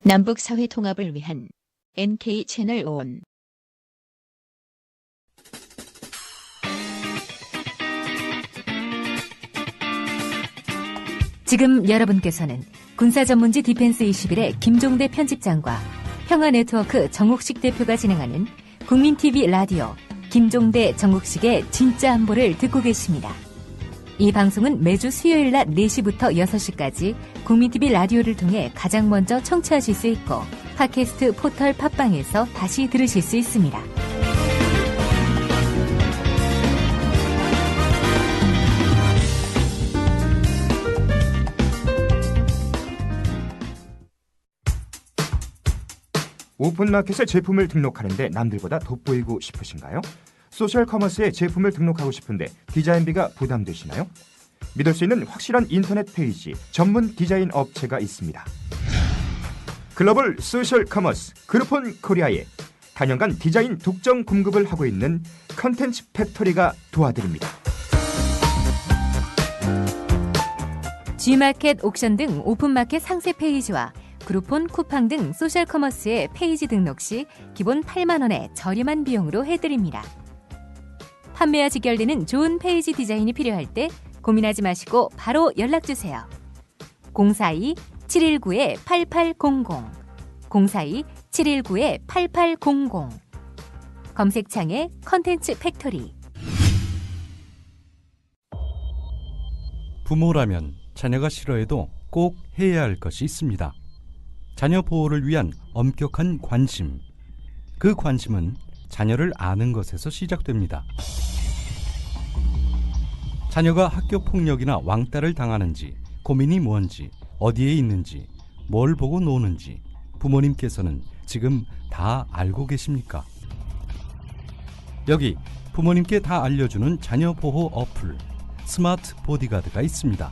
남북 사회 통합을 위한 NK 채널 ON. 지금 여러분께서는 군사전문지 디펜스 21의 김종대 편집장과 평화네트워크 정옥식 대표가 진행하는 국민TV 라디오 김종대 정옥식의 진짜 안보를 듣고 계십니다. 이 방송은 매주 수요일 낮 4시부터 6시까지 국민TV 라디오를 통해 가장 먼저 청취하실 수 있고 팟캐스트 포털 팟빵에서 다시 들으실 수 있습니다. 오픈마켓에 제품을 등록하는데 남들보다 돋보이고 싶으신가요? 소셜 커머스에 제품을 등록하고 싶은데 디자인비가 부담되시나요? 믿을 수 있는 확실한 인터넷 페이지, 전문 디자인 업체가 있습니다. 글로벌 소셜 커머스 그룹폰 코리아에 단연간 디자인 독점 공급을 하고 있는 컨텐츠 팩토리가 도와드립니다. G마켓, 옥션 등 오픈마켓 상세 페이지와 그룹폰, 쿠팡 등 소셜 커머스의 페이지 등록 시 기본 8만 원의 저렴한 비용으로 해드립니다. 판매와 직결되는 좋은 페이지 디자인이 필요할 때 고민하지 마시고 바로 연락주세요. 042-719-8800 042-719-8800 검색창에 컨텐츠 팩토리. 부모라면 자녀가 싫어해도 꼭 해야 할 것이 있습니다. 자녀 보호를 위한 엄격한 관심. 그 관심은 자녀를 아는 것에서 시작됩니다. 자녀가 학교 폭력이나 왕따를 당하는지, 고민이 뭔지, 어디에 있는지, 뭘 보고 노는지 부모님께서는 지금 다 알고 계십니까? 여기 부모님께 다 알려주는 자녀 보호 어플 스마트 보디가드가 있습니다.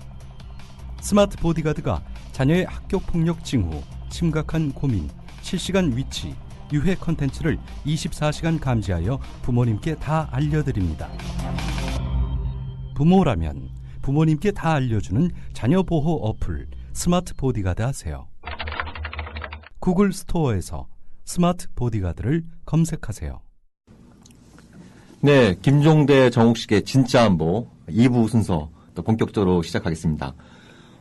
스마트 보디가드가 자녀의 학교 폭력 징후, 심각한 고민, 실시간 위치, 유해 컨텐츠를 24시간 감지하여 부모님께 다 알려드립니다. 부모라면 부모님께 다 알려주는 자녀 보호 어플 스마트 보디가드 하세요. 구글 스토어에서 스마트 보디가드를 검색하세요. 네, 김종대 정옥식의 진짜 안보 2부 순서 또 본격적으로 시작하겠습니다.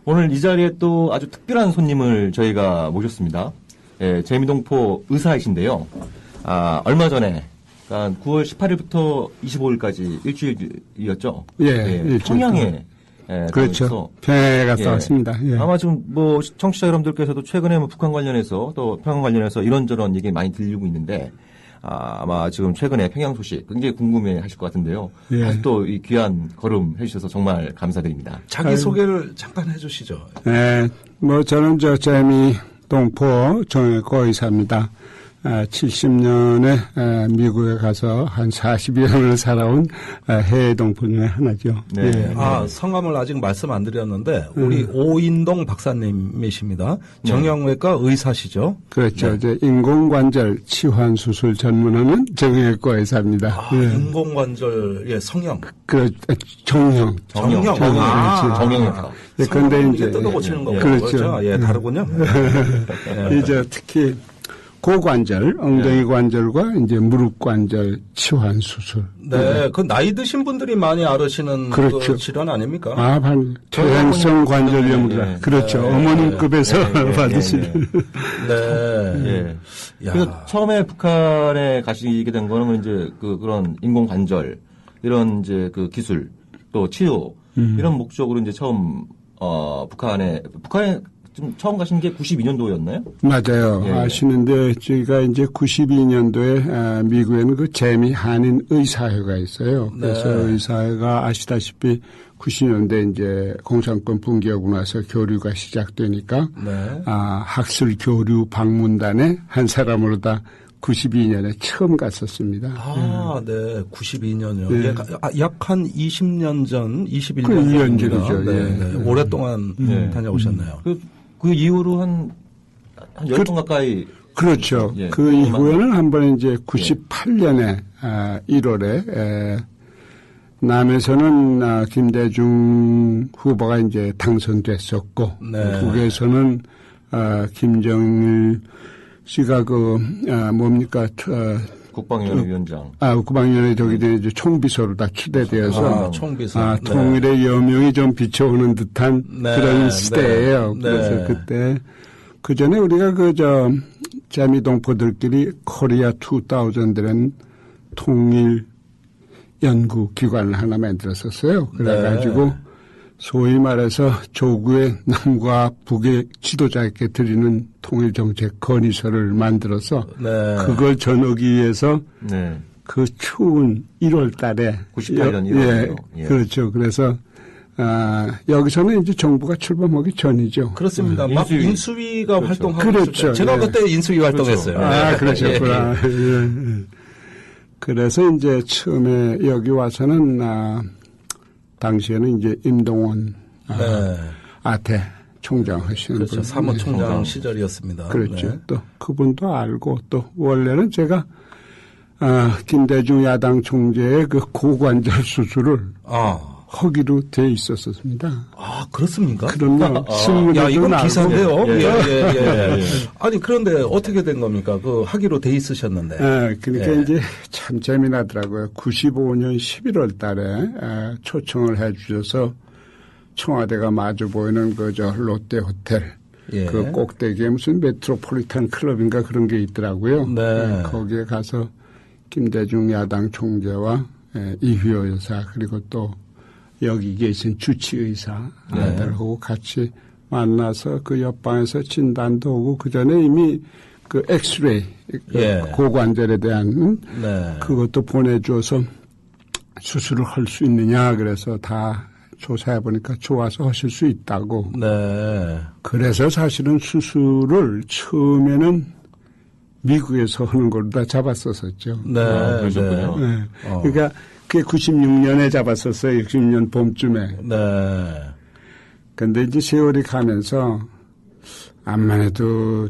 오늘 이 자리에 또 아주 특별한 손님을 저희가 모셨습니다. 예, 재미동포 의사이신데요. 얼마 전에, 그러니까 9월 18일부터 25일까지 일주일이었죠? 예, 예, 평양에. 예, 그렇죠. 평양에 갔다 왔습니다. 예. 아마 지금 뭐 청취자 여러분들께서도 최근에 뭐 북한 관련해서 또 평양 관련해서 이런저런 얘기 많이 들리고 있는데, 아마 지금 최근에 평양 소식 굉장히 궁금해 하실 것 같은데요. 예. 다시 또 이 귀한 걸음 해주셔서 정말 감사드립니다. 자기소개를 잠깐 해주시죠. 네, 뭐 저는 재미동포 정형외과 의사입니다. 70년에 미국에 가서 한 40여 년을 살아온 해외동포 중에 하나죠. 네. 예. 성함을 아직 말씀 안 드렸는데 우리 오인동 박사님이십니다. 정형외과 의사시죠? 그렇죠. 네. 이제 인공관절 치환 수술 전문하는 정형외과 의사입니다. 예. 인공관절의 성형. 정형. 정형외과. 예, 근데 이제 뜯어고치는 거고. 그렇죠. 예, 다르군요. 이제 특히 고관절, 엉덩이 관절과 이제 무릎 관절 치환 수술. 네, 그 나이 드신 분들이 많이 앓으시는 그렇죠. 그 질환 아닙니까? 바로 퇴행성 관절염이라. 네. 그렇죠. 네. 어머님급에서 받으시는. 네. 야. 그래서 처음에 북한에 가시게 된 거는 이제 그런 인공관절, 이런 이제 그 기술, 또 치료, 이런 목적으로 이제 처음, 북한에 좀 처음 가신 게 92년도였나요? 맞아요. 예. 아시는데 저희가 이제 92년도에 미국에는 그 재미 한인 의사회가 있어요. 그래서 네. 의사회가 아시다시피 90년대 이제 공산권 붕괴하고 나서 교류가 시작되니까 네. 학술 교류 방문단의 한 사람으로 다 92년에 처음 갔었습니다. 네. 92년이요. 네. 예, 약 한 20년 전, 21년 그 전입니다. 이연질이죠. 네, 예. 네. 오랫동안 다녀오셨네요. 그 이후로 한 10번 가까이. 그렇죠. 예, 그 이후에는 한 번 이제 98년에 1월에 남에서는 김대중 후보가 이제 당선됐었고 네. 북에서는 김정일 씨가 뭡니까, 국방위원회 위원장. 국방위원회 이제 총비서로 다 추대되어서. 총비서. 네. 통일의 여명이 좀 비춰오는 듯한 네. 그런 시대예요. 네. 그래서 그때, 그 전에 우리가 재미동포들끼리 코리아 2000이라는 통일 연구 기관을 하나 만들었었어요. 그래가지고 네. 소위 말해서 조국의 남과 북의 지도자에게 드리는 통일정책 건의서를 만들어서 네. 그걸 전하기 위해서 네. 그 추운 1월 달에 98년 1월이요. 예, 그렇죠. 그래서 여기서는 이제 정부가 출범하기 전이죠. 그렇습니다. 막 인수위가 그렇죠. 활동하고 그렇죠. 있을 때 제가 예. 그때 인수위 활동했어요. 그러셨구나. 예. 예. 그래서 이제 처음에 여기 와서는 당시에는 이제 임동원 네. 아태 총장 하시는 그렇죠. 분. 사무총장 시절이었습니다. 그렇죠. 네. 또 그분도 알고 또 원래는 제가 김대중 야당 총재의 그 고관절 수술을 하기로 돼 있었습니다. 그렇습니까? 그럼요. 야, 이건 기사인데요. 예. 아니, 그런데 어떻게 된 겁니까? 하기로 돼 있으셨는데. 그러니까 예. 이제 참 재미나더라고요. 95년 11월 달에 초청을 해 주셔서 청와대가 마주 보이는 롯데 호텔. 예. 그 꼭대기에 무슨 메트로폴리탄 클럽인가 그런 게 있더라고요. 네. 거기에 가서 김대중 야당 총재와 이휘호 여사 그리고 또 여기 계신 주치의사들하고 같이 만나서 그 옆방에서 진단도 오고 그 전에 이미 그 엑스레이 고관절에 대한 그것도 보내줘서 수술을 할 수 있느냐 그래서 다 조사해 보니까 좋아서 하실 수 있다고. 네. 그래서 사실은 수술을 처음에는 미국에서 하는 걸로 다 잡았었었죠. 네. 그러셨군요. 네. 그러니까 그게 96년에 잡았었어요. 60년 봄쯤에. 네. 근데 이제 세월이 가면서 암만 해도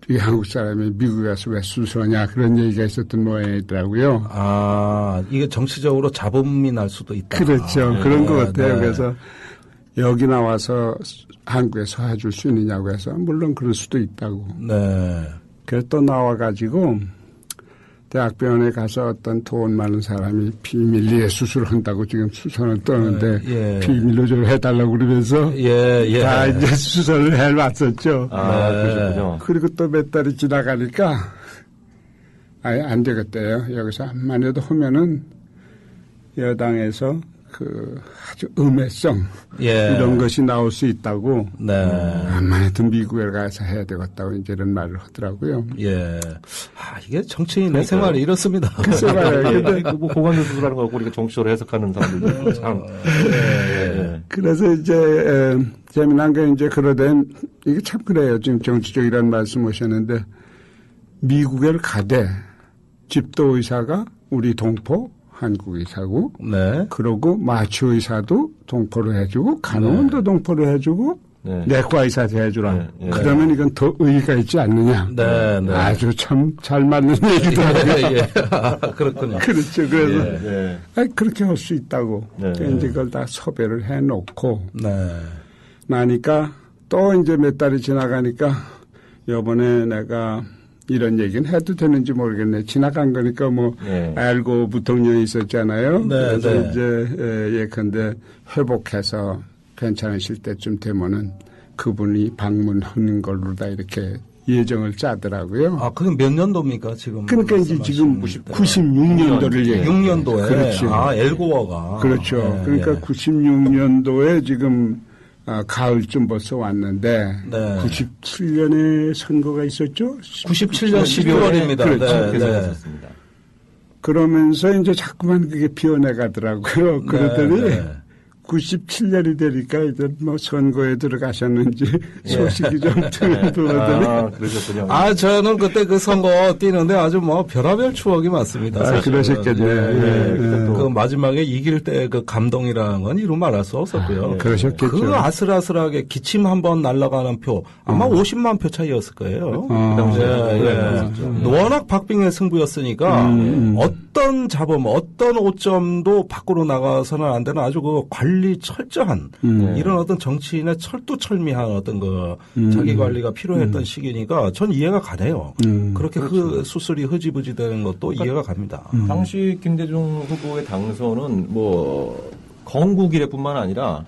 이 한국 사람이 미국에 가서 왜 수술하냐 그런 얘기가 있었던 모양이더라고요. 이게 정치적으로 잡음이 날 수도 있다. 그렇죠. 그런 것 같아요. 네. 그래서 여기 나와서 한국에서 해줄 수 있느냐고 해서 물론 그럴 수도 있다고. 네. 그래서 또 나와가지고 대학병원에 가서 어떤 돈 많은 사람이 비밀리에 수술을 한다고 지금 수선을 떠는데 비밀로 좀 해달라고 그러면서 다 이제 수선을 해왔었죠. 그러셨군요. 그리고 또 몇 달이 지나가니까 아예 안 되겠대요. 여기서 암만 해도 하면은 여당에서 그 아주 음해성 이런 것이 나올 수 있다고 암만 해도 미국에 가서 해야 되겠다고 이제 이런 말을 하더라고요. 이게 정치인의 생활이 이렇습니다. 글쎄 말이에요. 근데 뭐 고관절 수술하는 거 우리가 정치적으로 해석하는 사람들도 참. 그래서 이제 재미난 게 이제 그러된 이게 참 그래요. 지금 정치적이라는 말씀 하셨는데 미국에 가되 집도 의사가 우리 동포 한국 의사고, 그러고 마취 의사도 동포로 해주고, 간호원도 동포로 해주고, 내과 의사도 해주라. 그러면 이건 더 의의가 있지 않느냐. 아주 참 잘 맞는 얘기더라고요. 그렇군요. 그렇죠. 그래서 그렇게 할 수 있다고. 이제 그걸 다 섭외를 해놓고 나니까 또 이제 몇 달이 지나가니까 요번에 내가 이런 얘기는 해도 되는지 모르겠네. 지나간 거니까 알고 부통령이 있었잖아요. 그래서 이제 예컨대 회복해서 괜찮으실 때쯤 되면은 그분이 방문하는 걸로 다 이렇게 예정을 짜더라고요. 그게 몇 년도입니까, 지금? 그러니까 이제 지금 96년도를 얘기해요. 6년도에. 그렇죠. 엘고어가. 그렇죠. 그러니까 96년도에 지금 가을쯤 벌써 왔는데 97년에 선거가 있었죠? 97년 12월입니다. 그렇죠. 그러면서 이제 자꾸만 그게 비어내 가더라고요. 그러더니 97년이 되니까 이제 뭐 선거에 들어가셨는지 소식이 좀 들어오더니. 그러셨군요. 저는 그때 그 선거 뛰는데 아주 뭐 별하별 추억이 많습니다. 그러셨겠네요. 그 마지막에 이길 때 그 감동이라는 건 이루 말할 수 없었고요. 그러셨겠죠. 그 아슬아슬하게 기침 한번 날아가는 표 아마 50만 표 차이였을 거예요. 워낙 박빙의 승부였으니까 어떤 잡음, 어떤 오점도 밖으로 나가서는 안 되는 아주 그 관리 철저한 이런 어떤 정치인의 철두철미한 어떤 그 자기 관리가 필요했던 시기니까 전 이해가 가네요. 그렇게 그렇죠. 그 수술이 흐지부지 되는 것도 그러니까 이해가 갑니다. 당시 김대중 후보의 당선은 뭐 건국 이래뿐만 아니라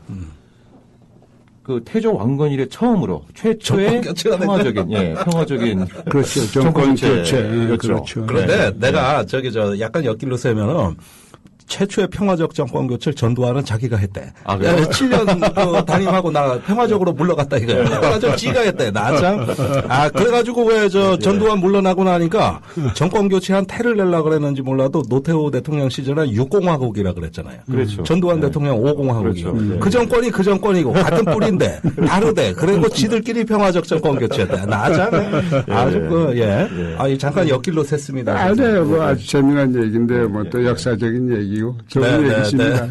그 태조 왕건 이래 처음으로 최초의 평화적인 그렇죠. 정권 교체. 그렇죠. 그런데 내가 약간 옆길로 세면은 최초의 평화적 정권 교체를 전두환은 자기가 했대. 아, 그래요? 7년 담임하고 나 평화적으로 물러갔다 이거야. 그래가지고 지가 했대. 나 참. 그래가지고 왜 전두환 물러나고 나니까 정권 교체한 태를 내려고 그랬는지 몰라도 노태우 대통령 시절에 6공화국이라 그랬잖아요. 그렇죠. 전두환 대통령 5공화국이고. 그렇죠. 그 정권이 그 정권이고 같은 뿌리인데 다르대. 그리고 지들끼리 평화적 정권 교체했대. 나 참. 아주 잠깐 옆길로 샜습니다. 아니에요. 뭐 아주 재미난 얘기인데 뭐 또 역사적인 얘기. 좋은 얘기십니다.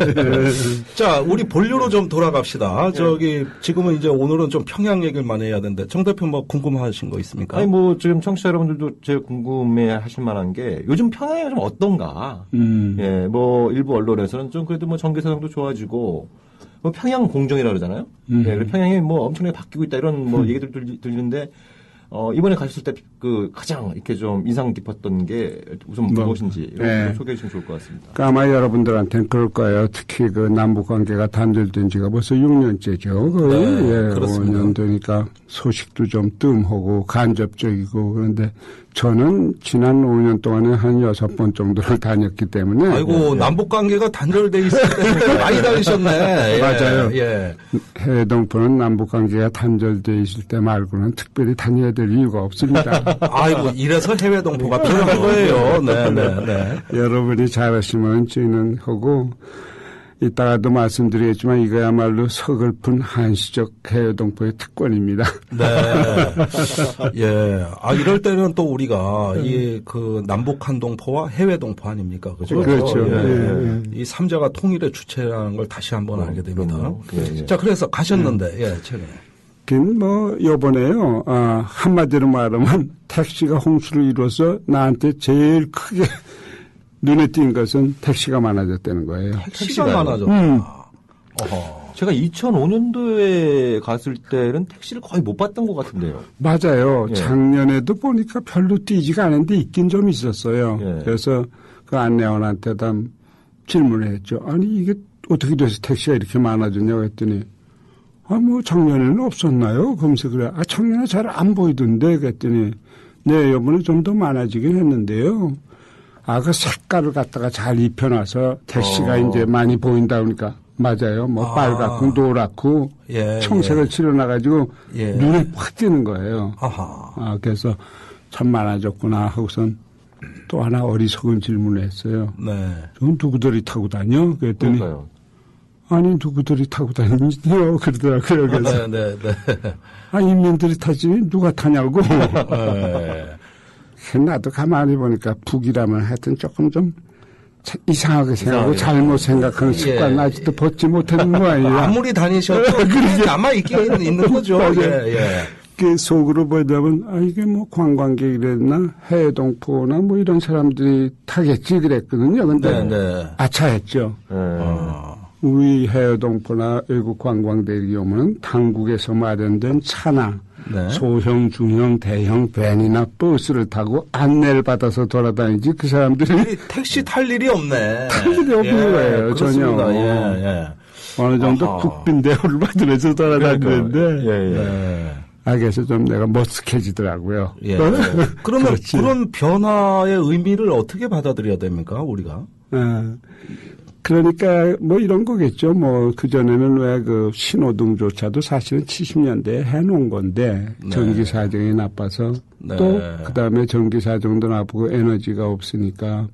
자, 우리 본류로 좀 돌아갑시다. 지금은 이제 오늘은 좀 평양 얘기를 많이 해야 되는데 정 대표 뭐 궁금하신 거 있습니까? 아니 뭐 지금 청취자 여러분들도 제일 궁금해하실 만한 게 요즘 평양이 좀 어떤가? 예, 뭐 일부 언론에서는 좀 그래도 뭐 전개사정도 좋아지고 뭐 평양 공정이라 그러잖아요. 예, 평양이 뭐 엄청나게 바뀌고 있다 이런 뭐 얘기들 들리는데. 이번에 가셨을 때 가장 이렇게 좀 인상 깊었던 게 우선 무엇인지 소개해 주시면 좋을 것 같습니다. 그러니까 아마 여러분들한테는 그럴 거예요. 특히 그 남북 관계가 단절된 지가 벌써 6년째죠. 거의. 그렇습니다. 5년 되니까 소식도 좀 뜸하고 간접적이고 그런데 저는 지난 5년 동안에 한 6번 정도를 다녔기 때문에. 아이고, 남북 관계가 단절돼 있을 때 많이 다니셨네. 맞아요. 해외 동포는 남북 관계가 단절돼 있을 때 말고는 특별히 다녀야 될 이유가 없습니다. 아이고, 이래서 해외 동포가 필요한 거예요. 네. 여러분이 잘하시면 저희는 하고, 이따가도 말씀드리겠지만 이거야말로 서글픈 한시적 해외 동포의 특권입니다. 네. 이럴 때는 또 우리가 그 남북 한 동포와 해외 동포 아닙니까? 그죠? 그렇죠. 이 삼자가 통일의 주체라는 걸 다시 한번 알게 됩니다. 자, 그래서 가셨는데, 최근에. 요번에요, 한마디로 말하면 택시가 홍수를 이뤄서 나한테 제일 크게 눈에 띈 것은 택시가 많아졌다는 거예요. 택시가 많아졌다. 제가 2005년도에 갔을 때는 택시를 거의 못 봤던 것 같은데요. 맞아요. 작년에도 보니까 별로 뛰지가 않은데 있긴 좀 있었어요. 그래서 그 안내원한테 질문을 했죠. 아니 이게 어떻게 돼서 택시가 이렇게 많아졌냐고 했더니 작년에는 없었나요? 그러면서 그래. 작년에 잘 안 보이던데 그랬더니 네, 이번에 좀 더 많아지긴 했는데요. 그 색깔을 갖다가 잘 입혀놔서 택시가 이제 많이 보인다 그러니까 맞아요. 빨갛고 노랗고 청색을 칠해놔가지고 눈에 확 띄는 거예요. 그래서 참 많아졌구나 하고선 또 하나 어리석은 질문을 했어요. 네. 넌 누구들이 타고 다녀? 그랬더니 아니 누구들이 타고 다니요? 그러더라고요. 그래서 인민들이 타지 누가 타냐고. 나도 가만히 보니까 북이라면 하여튼 조금 좀 이상하게 생각하고 잘못 생각하는 습관을 아직도 벗지 못하는 모양이에요. 아무리 다니셔도 남아 있긴 있는 거죠. 그 속으로 보자면 이게 관광객이랬나 해외 동포나 이런 사람들이 타겠지 그랬거든요. 근데 아차했죠. 우리 해외 동포나 외국 관광객이 오면 당국에서 마련된 차나 소형, 중형, 대형 밴이나 버스를 타고 안내를 받아서 돌아다니지 그 사람들이 택시 탈 일이 없네. 탈 일이 없는 거예요. 전혀. 어느 정도 국빈 대우를 받으면서 돌아다니는데 그래서 좀 내가 머쓱해지더라고요. 그러면 그런 변화의 의미를 어떻게 받아들여야 됩니까, 우리가? 그러니까 이런 거겠죠. 그전에는 왜 신호등조차도 사실은 70년대에 해놓은 건데 전기 사정이 나빠서 또 그다음에 전기 사정도 나쁘고 에너지가 없으니까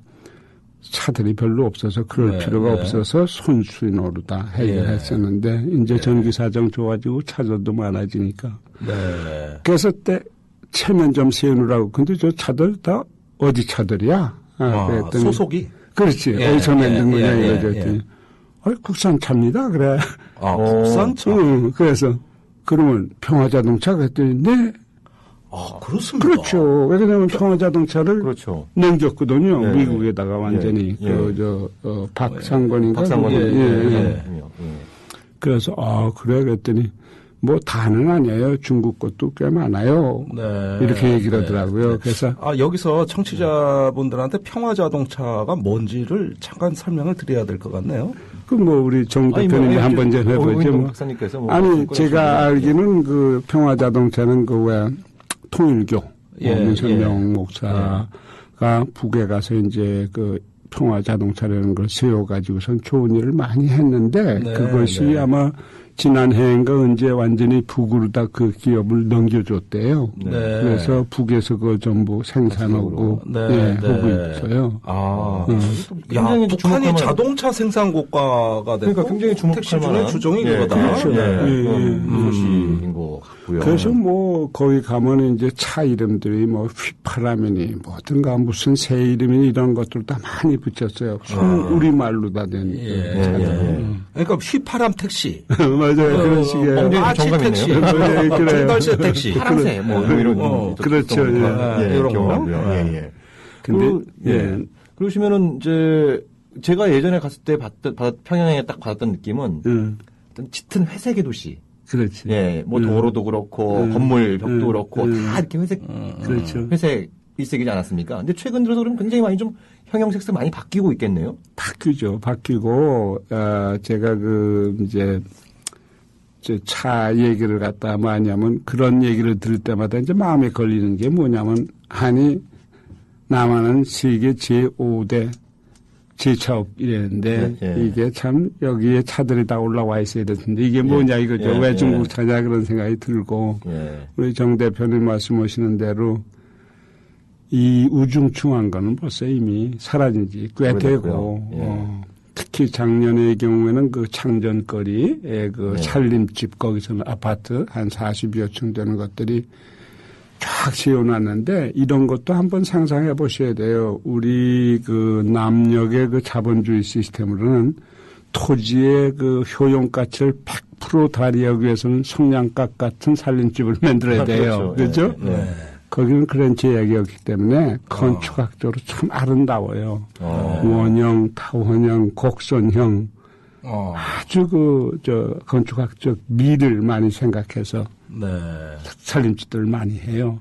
차들이 별로 없어서 그럴 필요가 없어서 손신호로다 해결했었는데 이제 전기 사정 좋아지고 차들도 많아지니까 그래서 때 체면점 세우느라고 근데 저 차들 다 어디 차들이야? 그랬더니 소속이? 그렇지. 어디서 만든 거냐 이거죠. 국산 차입니다. 그래. 국산 차? 그래서 그러면 평화자동차 그랬더니 네. 아, 그렇습니다. 그렇죠. 왜냐하면 평화자동차를 그렇죠. 넘겼거든요. 네. 미국에다가 완전히 박상권인가? 박상권. 그래서 그래 그랬더니 뭐 다는 아니에요. 중국 것도 꽤 많아요. 네. 이렇게 얘기를 하더라고요. 네. 그래서 여기서 청취자분들한테 평화자동차가 뭔지를 잠깐 설명을 드려야 될 것 같네요. 그 뭐 우리 정 대표님이 한번 좀 해보죠. 뭐. 아니 제가 알기는 그 평화자동차는 그 왜 통일교 문선명 목사가 북에 가서 이제 그 평화자동차라는 걸 세워가지고선 좋은 일을 많이 했는데 그것이 아마 지난해인가 언제 완전히 북으로 다 그 기업을 넘겨줬대요. 그래서 북에서 그 전부 생산하고 하고 있어요. 야, 북한이 자동차 생산 국가가 되고 그러니까 굉장히 주목할 만한 주종인 거다. 그렇죠. 소식인 것 같고요. 그래서 뭐 거기 가면 이제 차 이름들이 뭐 휘파람이니 뭐든가 무슨 새 이름이니 이런 것들 다 많이 붙였어요. 우리말로 다 된 차들. 그러니까 휘파람 택시. 맞아요. 그런 식의. 아치 택시. 중달새 택시. 파랑새 뭐 이런 그렇죠. 이런 거. 근데 그러시면은 이제 제가 예전에 갔을 때 평양에 딱 받았던 느낌은 어떤 짙은 회색의 도시. 그렇지. 예, 뭐 도로도 그렇고 건물 벽도 그렇고 다 이렇게 그렇죠. 회색 일색이지 않았습니까? 근데 최근 들어서 그럼 굉장히 많이 좀 형형색색 많이 바뀌고 있겠네요. 바뀌고 제가 이제 차 얘기를 갖다 많이 하면 그런 얘기를 들을 때마다 이제 마음에 걸리는 게 뭐냐면 남한은 세계 제5대 제차업이랬는데 이게 참 여기에 차들이 다 올라와 있어야 되는데 이게 뭐냐 이거죠. 왜 중국 차냐 그런 생각이 들고 우리 정 대표님 말씀하시는 대로 이 우중충한 거는 벌써 이미 사라진 지 꽤 되고 특히 작년의 경우에는 그 창전거리에 그 살림집 거기서는 아파트 한 40여 층 되는 것들이 쫙 세워놨는데 이런 것도 한번 상상해 보셔야 돼요. 우리 그 남녘의 그 자본주의 시스템으로는 토지의 그 효용가치를 100% 발휘하기 위해서는 성냥갑 같은 살림집을 만들어야 돼요. 그렇죠? 거기는 그런 제약이었기 때문에 건축학적으로 참 아름다워요. 원형, 타원형, 곡선형 아주 건축학적 미를 많이 생각해서 살림집들을 많이 해요.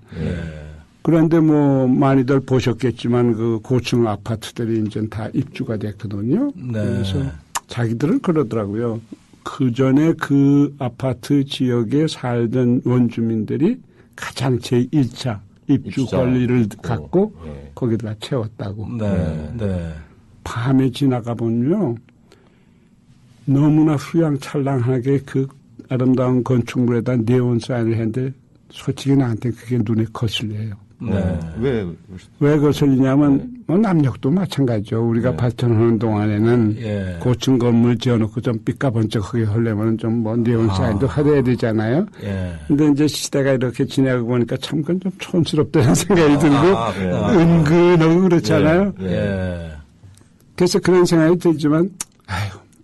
그런데 뭐 많이들 보셨겠지만 그 고층 아파트들이 이제 다 입주가 됐거든요. 그래서 자기들은 그러더라고요. 그 전에 그 아파트 지역에 살던 원주민들이 가장 제1차 입주 권리를 갖고 거기다가 채웠다고. 밤에 지나가 보면요. 너무나 휘황찬란하게 그 아름다운 건축물에다 네온 사인을 했는데 솔직히 나한테 그게 눈에 거슬려요. 왜 거슬리냐면 뭐 남녘도 마찬가지죠. 우리가 발전하는 동안에는 고층 건물 지어놓고 좀 삐까번쩍하게 하려면 좀 뭐 네온 사인도 해야 되잖아요. 근데 이제 시대가 이렇게 지나고 보니까 참 그건 좀 촌스럽다는 생각이 들고 은근하고 그렇잖아요. 그래서 그런 생각이 들지만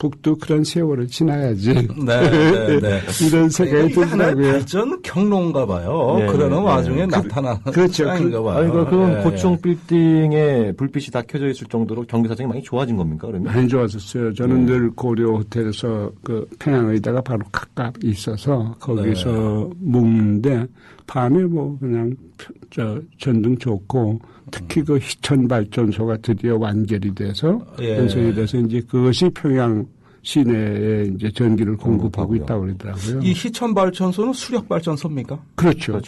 북도 그런 세월을 지나야지. 이런 생각이 들더라고요. 발전 경로인가 봐요. 그러는 와중에 나타나는 그렇죠. 봐요. 그런 고층 빌딩에 불빛이 다 켜져 있을 정도로 경기 사정이 많이 좋아진 겁니까? 그러면? 많이 좋아졌어요. 저는 늘 고려 호텔에서 그 평양의다가 바로 가까이 있어서 거기서 묵는데 밤에 뭐 그냥 전등 좋고 특히 그 희천 발전소가 드디어 완결이 돼서 완성이 돼서 이제 그것이 평양 시내에 이제 전기를 공급하고 있다고 그러더라고요. 이 희천 발전소는 수력 발전소입니까? 그렇죠.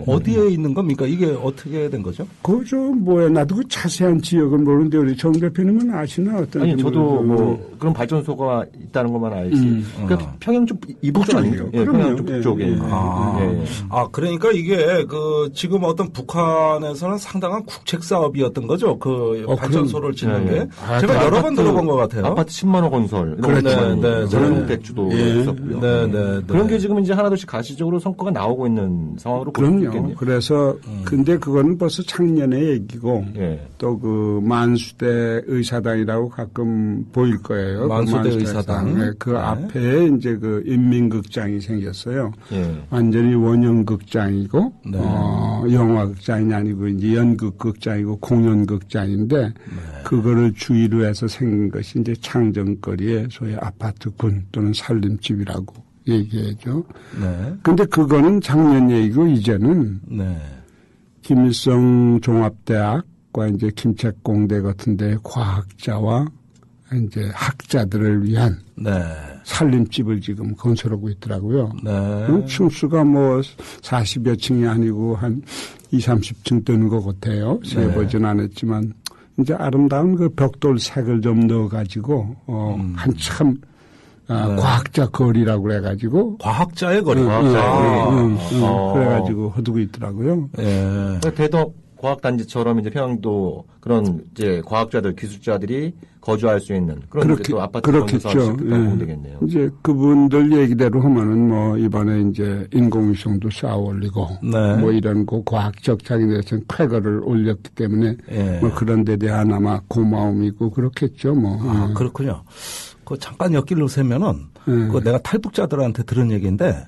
어디에 있는 겁니까? 이게 어떻게 된 거죠? 그죠. 나도 그 자세한 지역은 모르는데 우리 정 대표님은 아시나 어떤? 아니 저도 뭐 그런 발전소가 있다는 것만 알지. 그러니까 평양 좀 이북 쪽 아니에요? 평양 좀 북쪽에. 그러니까 이게 그 지금 어떤 북한에서는 상당한 국책 사업이었던 거죠. 그 발전소를 짓는 게. 제가 여러 번 들어본 것 같아요. 아파트 10만 원 건설. 그렇죠. 그런 백주도 있었고요. 그런 게 지금 이제 하나둘씩 가시적으로 성과가 나오고 있는 상황으로 그럼요. 그래서 근데 그거는 벌써 작년의 얘기고 또 그 만수대 의사당이라고 가끔 보일 거예요. 만수대 의사당. 그 앞에 이제 그 인민극장이 생겼어요. 완전히 원형극장이고 영화극장이 아니고 이제 연극극장이고 공연극장인데 그거를 주의로 해서 생긴 것이 이제 창정거리의 소위 아파트군 또는 살림집이라고 얘기하죠. 근데 그거는 작년 얘기고 이제는 김일성 종합대학과 이제 김책공대 같은데 과학자와 이제 학자들을 위한 살림집을 지금 건설하고 있더라고요. 층수가 뭐 40여 층이 아니고 한 20, 30층 되는 것 같아요. 세보진 않았지만 이제 아름다운 그 벽돌 색을 좀 넣어가지고 한참 과학자 거리라고 그래가지고 과학자의 거리. 그래가지고 허두고 있더라고요. 대덕 과학단지처럼 이제 평양도 그런 이제 과학자들, 기술자들이 거주할 수 있는 그런 그렇게, 또 아파트 건설사업을 보면 되겠네요. 이제 그분들 얘기대로 하면은 뭐 이번에 이제 인공위성도 쌓아 올리고 뭐 이런 거 과학적 자기네들은 쾌거를 올렸기 때문에 뭐 그런 데 대한 아마 고마움이고 그렇겠죠 뭐. 그렇군요. 그 잠깐 엿길로 세면은 그 내가 탈북자들한테 들은 얘기인데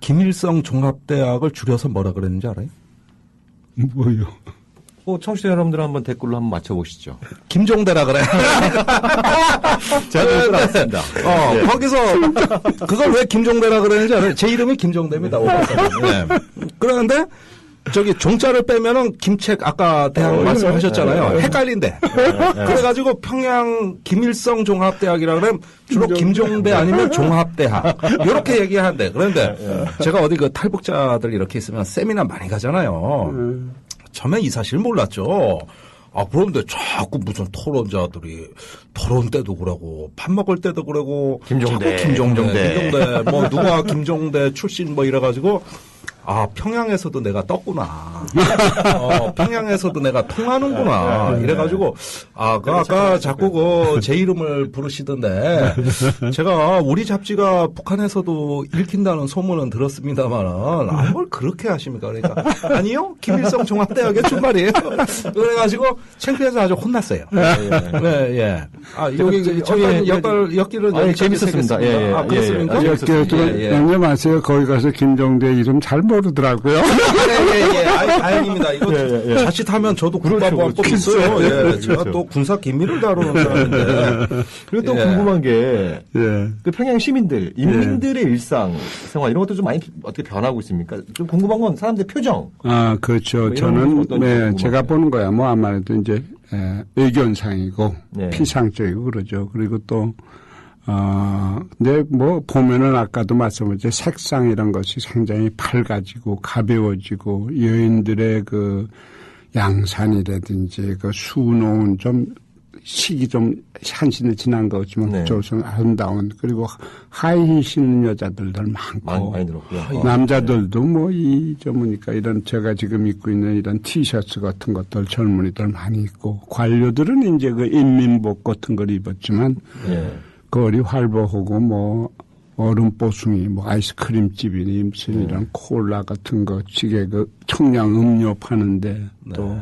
김일성 종합대학을 줄여서 뭐라 그랬는지 알아요? 뭐요? 청취자 여러분들 한번 댓글로 한번 맞춰보시죠. 김종대라 그래. 제가 그걸 알았습니다. 거기서 그걸 왜 김종대라 그러는지 알아요? 제 이름이 김종대입니다. 그런데 저기 종자를 빼면은 김책 아까 대학 말씀하셨잖아요. 헷갈린데. 그래가지고 평양 김일성 종합대학이라 그러면 주로 김종대 아니면 종합대학 이렇게 얘기한대. 그런데 제가 어디 그 탈북자들 이렇게 있으면 세미나 많이 가잖아요. 처음에 이 사실 몰랐죠. 그런데 자꾸 무슨 토론자들이 토론 때도 그러고 밥 먹을 때도 그러고 김종대 뭐 누가 김종대 출신 뭐 이래가지고 평양에서도 내가 떴구나. 평양에서도 내가 통하는구나. 이래가지고, 아까 자꾸 제 이름을 부르시던데, 제가 우리 잡지가 북한에서도 읽힌다는 소문은 들었습니다만은, 뭘 그렇게 하십니까? 그러니까, 아니요? 김일성 종합대학의 출발이에요. 그래가지고, 창피해서 아주 혼났어요. 여기, 잠깐 엿길은 재밌었습니다. 그렇습니까? 양념 아세요? 거기 가서 김종대 이름 잘 모르더라고요. 다행입니다. 이거 자칫하면 저도 국가보안 법 있어요. 제가 또 군사 기밀을 다루는 사람인데. 그리고 또 궁금한 게, 그 평양 시민들, 인민들의 일상 생활 이런 것도 좀 많이 어떻게 변하고 있습니까? 좀 궁금한 건 사람들의 표정. 그렇죠. 뭐 저는, 제가 보는 거야. 뭐 아무래도 이제, 의견상이고, 피상적이고 그러죠. 그리고 또, 근데 뭐 보면은 아까도 말씀드렸죠. 색상 이런 것이 굉장히 밝아지고 가벼워지고 여인들의 그 양산이라든지 그 수놓은 좀 식이 좀 한신을 지난 것 같지만 조선 아름다운 그리고 하이힐 신는 여자들도 많고 많이 들었고요. 남자들도 뭐 보니까 이런 제가 지금 입고 있는 이런 티셔츠 같은 것들 젊은이들 많이 입고 관료들은 이제 그 인민복 같은 걸 입었지만 거리 활보하고 뭐 얼음 보숭이 뭐 아이스크림집이니 무슨 이런 콜라 같은 거 찌개 그 청량 음료 파는데 또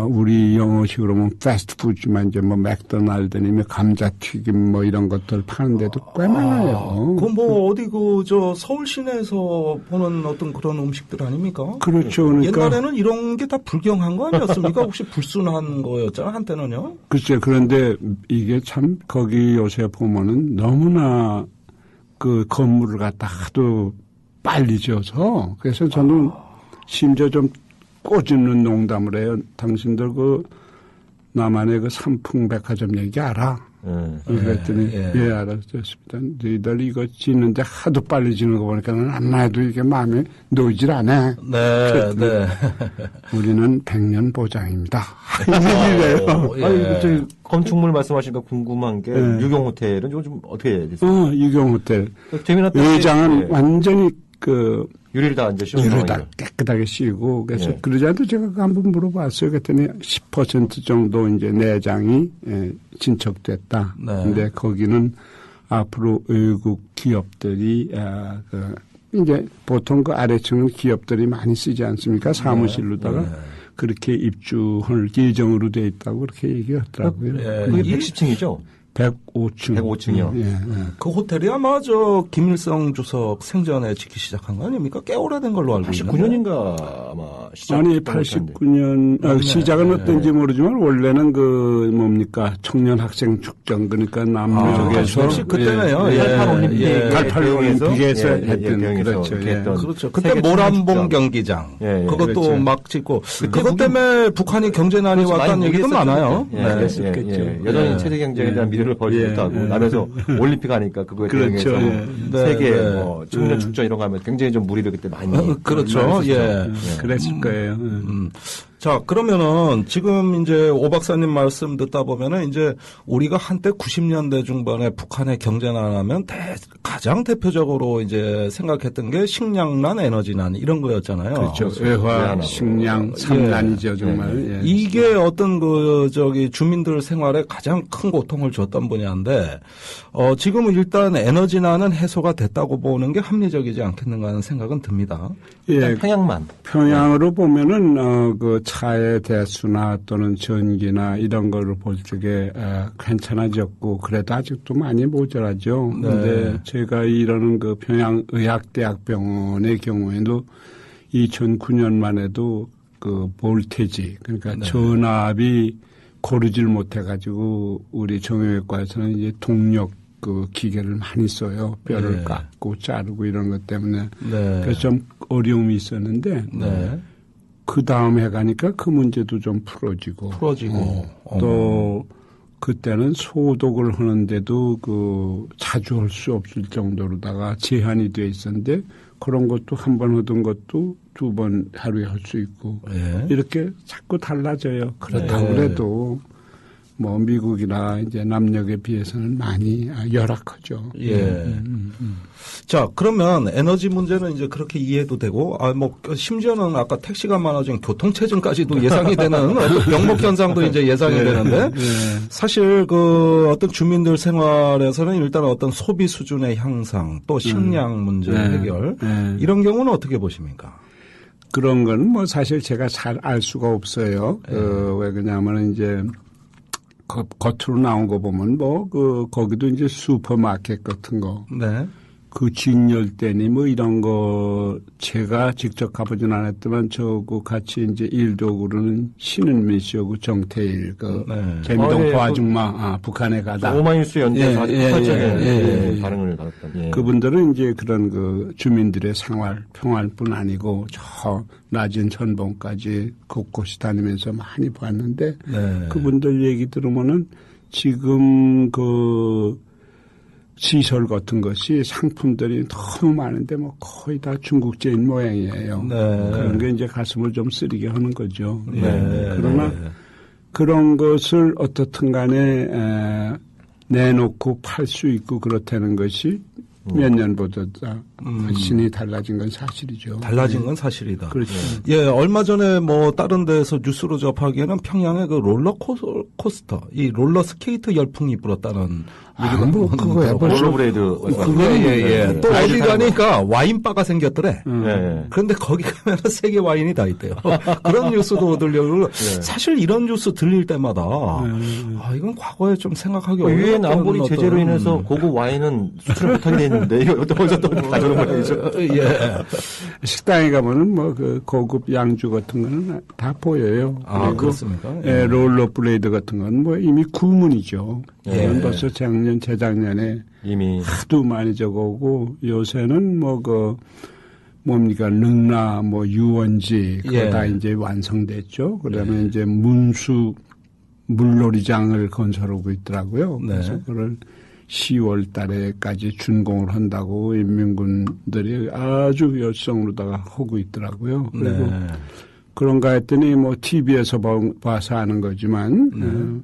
우리 영어식으로 보면 패스트푸드지만 이제 뭐 맥도날드니 감자튀김 뭐 이런 것들 파는데도 꽤 많아요. 그건 뭐 어디 서울 시내에서 보는 어떤 그런 음식들 아닙니까? 그렇죠. 그러니까 옛날에는 이런 게 다 불경한 거 아니었습니까? 혹시 불순한 거였잖아 한때는요. 글쎄 그런데 이게 참 거기 요새 보면은 너무나 그 건물을 갖다 하도 빨리 지어서 그래서 저는 심지어 좀 꼬집는 농담을 해요. 당신들 그 남한의 그 삼풍백화점 얘기 알아? 그랬더니 알았습니다. 너희들 이거 짓는데 하도 빨리 짓는 거 보니까 아마도 이게 마음에 놓이질 않아. 우리는 100년 보장입니다. 저희 건축물 말씀하시니까 궁금한 게 유경호텔은 좀 어떻게 됐어요? 유경호텔. 의장은 완전히 유리를 다 이제 씌운 유리를 다 깨끗하게 씌우고 그래서 예. 그러지 않아도 제가 한번 물어봤어요. 그랬더니 10% 정도 이제 내장이 진척됐다. 네. 근데 거기는 앞으로 외국 기업들이 이제 보통 그 아래층은 기업들이 많이 쓰지 않습니까? 사무실로다가 네. 그렇게 입주할 예정으로 돼 있다고 그렇게 얘기하더라고요. 그게 110층이죠? 105층. 105층이요. 예. 그 호텔이 아마 김일성 주석 생전에 짓기 시작한 거 아닙니까? 꽤 오래된 걸로 알고 있는데. 89년인가 아마 시작. 아니 89년 시작은 어떤지 모르지만 원래는 그 뭡니까 청년 학생 축전 그러니까 남쪽에서 그때네요. 88올림픽에서 했던 그렇죠. 그렇죠. 그때 모란봉 경기장 그것도 그렇죠. 막 짓고 그것 때문에 북한이 경제난이 왔다는 얘기도 많아요. 여전히 체제 경쟁에 대한 미래를 버리지 못하고 나면서 올림픽 하니까 그거에 그렇죠. 대해서 세계 청년 축전 이런 거 하면 굉장히 좀 무리를 그때 많이 그렇죠. 그랬을 거예요. 자, 그러면은 지금 이제 오 박사님 말씀 듣다 보면은 이제 우리가 한때 90년대 중반에 북한의 경제난 하면 가장 대표적으로 이제 생각했던 게 식량난, 에너지난 이런 거였잖아요. 그렇죠. 외화, 식량, 삼난이죠, 정말. 이게 어떤 주민들 생활에 가장 큰 고통을 줬던 분야인데, 지금은 일단 에너지난은 해소가 됐다고 보는 게 합리적이지 않겠는가 하는 생각은 듭니다. 평양으로 보면은, 차의 대수나 또는 전기나 이런 거를 볼 적에 괜찮아졌고 그래도 아직도 많이 모자라죠. 그런데 제가 이러는 그 평양의학대학병원의 경우에도 2009년만 해도 그 볼테지 그러니까 전압이 고르질 못해가지고 우리 정형외과에서는 이제 동력 그 기계를 많이 써요. 뼈를 깎고 자르고 이런 것 때문에 그래서 좀 어려움이 있었는데. 그 다음 해 가니까 그 문제도 좀 풀어지고. 또 그때는 소독을 하는데도 자주 할 수 없을 정도로다가 제한이 돼 있었는데 그런 것도 한 번 하던 것도 2번 하루에 할 수 있고. 이렇게 자꾸 달라져요. 그렇다고 그래도 뭐 미국이나 이제 남녘에 비해서는 많이 열악하죠. 자, 그러면 에너지 문제는 이제 그렇게 이해도 되고, 심지어는 아까 택시가 많아진 교통체증까지도 예상이 되는 어떤 병목 현상도 이제 예상이 되는데, 사실 어떤 주민들 생활에서는 일단 어떤 소비 수준의 향상, 또 식량 문제 해결, 이런 경우는 어떻게 보십니까? 그런 건 뭐 사실 제가 잘 알 수가 없어요. 왜 그러냐면 이제, 겉으로 나온 거 보면 거기도 이제 슈퍼마켓 같은 거. 그 진열대니 뭐 이런 거 제가 직접 가보진 않았지만 저하고 같이 이제 일독으로는 신은미 씨하고 정태일 재미동포 아줌마 북한에 가다 오마이뉴스 연대에서 아주 폭발적인 반응을 받았던 그분들은 이제 그런 주민들의 생활 평화뿐 아니고 저 낮은 천봉까지 곳곳이 다니면서 많이 봤는데 그분들 얘기 들으면은 지금 시설 같은 것이 상품들이 너무 많은데 거의 다 중국제인 모양이에요. 그런 게 이제 가슴을 좀 쓰리게 하는 거죠. 그러나 그런 것을 어떻든 간에 내놓고 팔 수 있고 그렇다는 것이 몇 년보다 훨씬 달라진 건 사실이죠. 달라진 건 사실이다. 그렇죠. 얼마 전에 다른 데서 뉴스로 접하기에는 평양의 롤러코스터, 이 롤러스케이트 열풍이 불었다는 얘기가 그거야. 롤러브레이드. 또 어디 가니까 와인바가 생겼더래. 그런데 거기 가면 세계 와인이 다 있대요. 그런 뉴스도 들려요. 사실 이런 뉴스 들릴 때마다 이건 과거에 좀 생각하기 어려운 유엔 안보리 제재로 인해서 고급 와인은 수출을 못하게 돼 있는데 이거 어디서 또 가져오는 거죠? 식당에 가면은 고급 양주 같은 거는 다 보여요. 그렇습니까? 롤러브레이드 같은 건 이미 구문이죠. 벌써 작년, 재작년에 이미 하도 많이 적어오고 요새는 뭡니까, 능라, 유원지, 그거 다 이제 완성됐죠. 그다음에 이제 물놀이장을 건설하고 있더라고요. 그래서 그걸 10월 달에까지 준공을 한다고 인민군들이 아주 열성으로다가 하고 있더라고요. 그리고 그런가 했더니 TV에서 봐서 아는 거지만,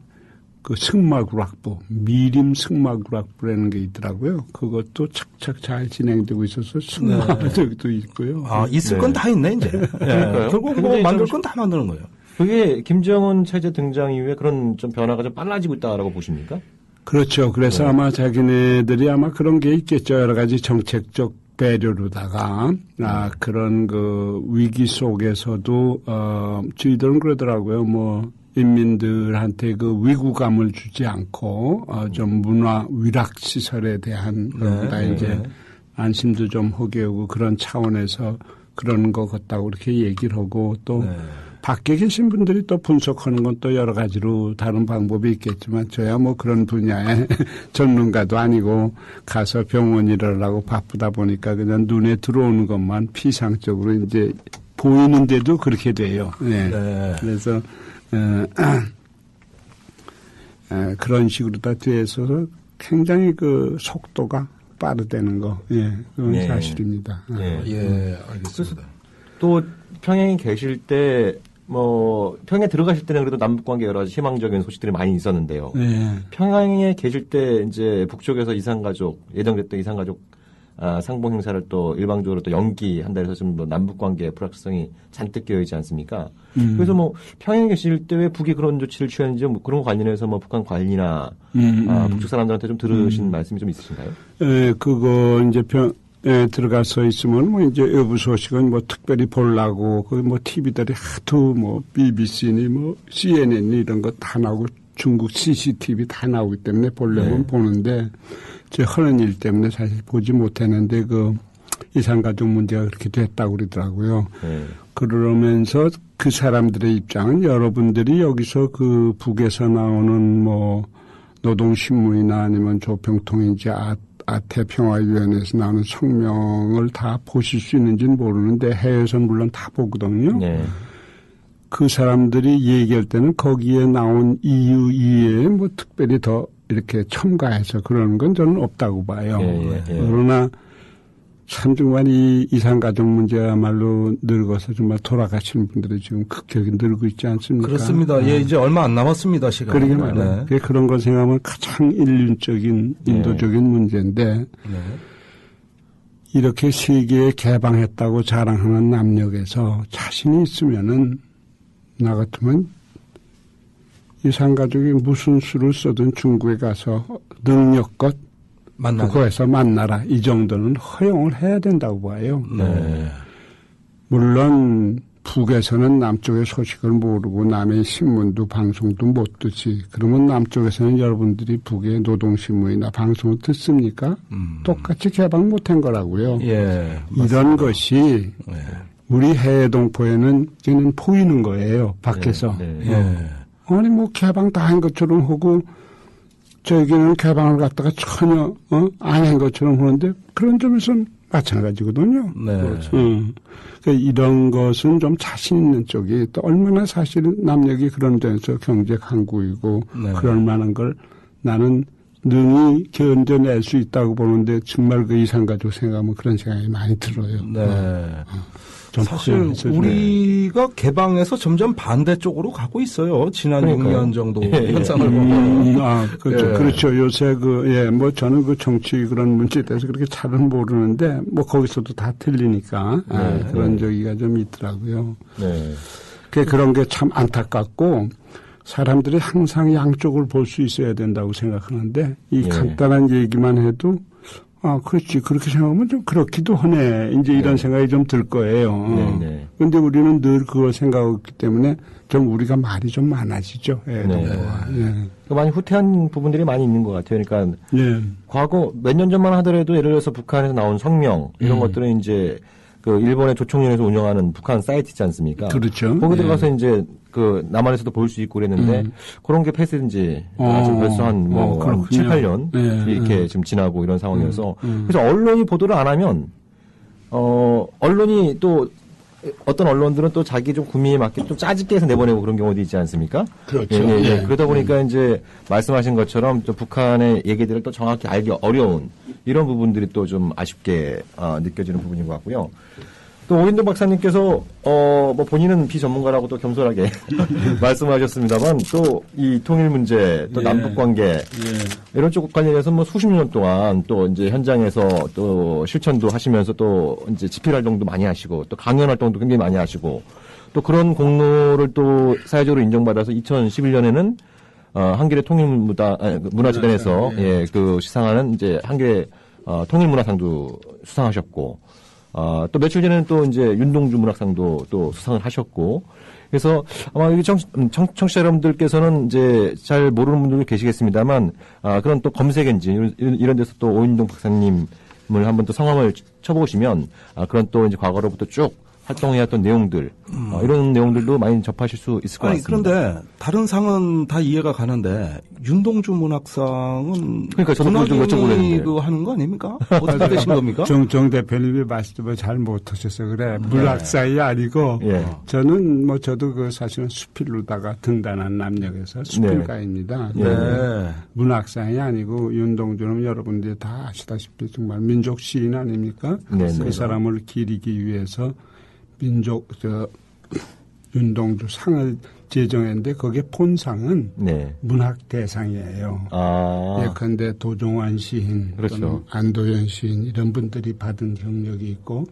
그 승마구락부, 미림 승마구락부라는 게 있더라고요. 그것도 착착 잘 진행되고 있어서 승마적도 있고요. 아, 있을 건 다 있네, 이제. 네. 결국 뭐 만들 건 다 만드는 거예요. 그게 김정은 체제 등장 이후에 그런 좀 변화가 좀 빨라지고 있다라고 보십니까? 그렇죠. 그래서 아마 자기네들이 아마 그런 게 있겠죠. 여러 가지 정책적 배려로다가, 그런 그 위기 속에서도, 저희들은 그러더라고요. 뭐, 인민들한테 그 위구감을 주지 않고 좀 문화 위락 시설에 대한 이제 안심도 좀 하게 하고 그런 차원에서 그런 것 같다고 그렇게 얘기를 하고 또 밖에 계신 분들이 또 분석하는 건 또 여러 가지로 다른 방법이 있겠지만 저야 뭐 그런 분야의 전문가도 아니고 가서 병원 일하려고 바쁘다 보니까 그냥 눈에 들어오는 것만 피상적으로 이제 보이는데도 그렇게 돼요. 네. 그래서 그런 식으로 다 뒤에서 굉장히 그 속도가 빠르다는 거, 그건 사실입니다. 알겠습니다. 또 평양에 계실 때, 평양에 들어가실 때는 그래도 남북 관계 여러 가지 희망적인 소식들이 많이 있었는데요. 평양에 계실 때 이제 북쪽에서 예정됐던 이산가족 상봉 행사를 또 일방적으로 또 연기한다 해서 좀 남북 관계의 불확실성이 잔뜩 끼어있지 않습니까? 그래서 평양에 계실 때 왜 북이 그런 조치를 취하는지 그런 거 관련해서 북한 관리나 북쪽 사람들한테 좀 들으신 말씀이 좀 있으신가요? 그거 이제 들어가서 있으면 이제 외부 소식은 특별히 보려고 TV들이 하도 BBC니 CNN이 이런 거 다 나오고 중국 CCTV 다 나오기 때문에 보려면 보는데 제 하는 일 때문에 사실 보지 못했는데 이산가족 문제가 그렇게 됐다고 그러더라고요. 그러면서 그 사람들의 입장은 여러분들이 여기서 그 북에서 나오는 노동신문이나 아니면 조평통인지 아태평화위원회에서 나오는 성명을 다 보실 수 있는지는 모르는데 해외에서는 물론 다 보거든요. 그 사람들이 얘기할 때는 거기에 나온 이유 이외에 특별히 더 이렇게 첨가해서 그러는 건 저는 없다고 봐요. 그러나 참 정말 이 이산가족 문제야말로 늙어서 정말 돌아가시는 분들이 지금 급격히 늘고 있지 않습니까? 그렇습니다. 이제 얼마 안 남았습니다, 시간이. 그러게 말이에요. 그런 걸 생각하면 가장 인륜적인, 인도적인 문제인데 이렇게 세계에 개방했다고 자랑하는 남녘에서 자신이 있으면은 나 같으면 이산가족이 무슨 수를 써든 중국에 가서 능력껏 북한에서 만나라. 이 정도는 허용을 해야 된다고 봐요. 물론 북에서는 남쪽의 소식을 모르고 남의 신문도 방송도 못 듣지. 그러면 남쪽에서는 여러분들이 북의 노동신문이나 방송을 듣습니까? 똑같이 개방 못한 거라고요. 이런 것이 우리 해외 동포에는 지금 보이는 거예요. 밖에서. 아니 개방 다 한 것처럼 하고 저에게는 개방을 갖다가 전혀 안 한 것처럼 하는데 그런 점에서는 마찬가지거든요. 그러니까 이런 것은 좀 자신 있는 쪽이 또 얼마나 사실 남녘이 그런 데서 경제 강국이고 그럴 만한 걸 나는 능히 견뎌낼 수 있다고 보는데 정말 그 이산가족 생각하면 그런 생각이 많이 들어요. 사실 우리가 개방해서 점점 반대쪽으로 가고 있어요. 지난 6년 정도 현상을 보면. 그렇죠. 요새 저는 그 정치 그런 문제에 대해서 그렇게 잘은 모르는데 거기서도 다 틀리니까 그런 저기가 좀 있더라고요. 그런 게 참 안타깝고 사람들이 항상 양쪽을 볼 수 있어야 된다고 생각하는데 이 간단한 얘기만 해도 그렇지. 그렇게 생각하면 좀 그렇기도 하네. 이제 이런 생각이 좀 들 거예요. 그런데 우리는 늘 그걸 생각하기 때문에 좀 우리가 말이 좀 많아지죠. 많이 후퇴한 부분들이 많이 있는 것 같아요. 그러니까 과거 몇 년 전만 하더라도 예를 들어서 북한에서 나온 성명 이런 것들은 이제 그 일본의 조총련에서 운영하는 북한 사이트 있지 않습니까? 그렇죠. 거기 들어가서 이제 그 남한에서도 볼 수 있고 그랬는데 그런 게 폐쇄된지 아직 벌써 한 7, 8년 이렇게 지금 지나고 이런 상황이어서 그래서 언론이 보도를 안 하면 언론이 또 어떤 언론들은 또 자기 좀 구미에 맞게 좀 짜집게 해서 내보내고 그런 경우도 있지 않습니까? 그렇죠. 그러다 보니까 이제 말씀하신 것처럼 좀 북한의 얘기들을 또 정확히 알기 어려운 이런 부분들이 또 좀 아쉽게 느껴지는 부분인 것 같고요. 또 오인동 박사님께서 뭐 본인은 비전문가라고 또 겸손하게 말씀하셨습니다만 또 이 통일 문제 또 남북 관계 이런 쪽 관련해서 뭐 수십 년 동안 또 이제 현장에서 또 실천도 하시면서 또 이제 집필 활동도 많이 하시고 또 강연 활동도 굉장히 많이 하시고 또 그런 공로를 또 사회적으로 인정받아서 2011년에는 한길의 문화재단에서 그 시상하는 이제 한길의 통일문화상도 수상하셨고 또 며칠 전에는 또 이제 윤동주 문학상도 또 수상을 하셨고 그래서 아마 여기 청취자 여러분들께서는 이제 잘 모르는 분들도 계시겠습니다만 그런 또 검색 엔진 이런 데서 또 오인동 박사님을 한번 또 성함을 쳐보시면 그런 또 이제 과거로부터 쭉 활동해왔던 내용들 이런 내용들도 많이 접하실 수 있을 것 같습니다. 그런데 다른 상은 다 이해가 가는데 윤동주 문학상은 그러니까 저도 좀 여쭤보려는데 그 하는 거 아닙니까? 어떻게 되신 겁니까? 정 대표님이 말씀을 잘 못하셔서 그래. 문학상이 아니고 저는 뭐 저도 그 사실은 수필로다가 등단한 남역에서 수필가입니다. 문학상이 아니고 윤동주는 여러분들이 다 아시다시피 정말 민족 시인 아닙니까? 그 사람을 기리기 위해서 윤동주 상을 제정했는데 거기에 본상은 문학대상이에요. 예컨대 도종환 시인, 또는 안도현 시인 이런 분들이 받은 경력이 있고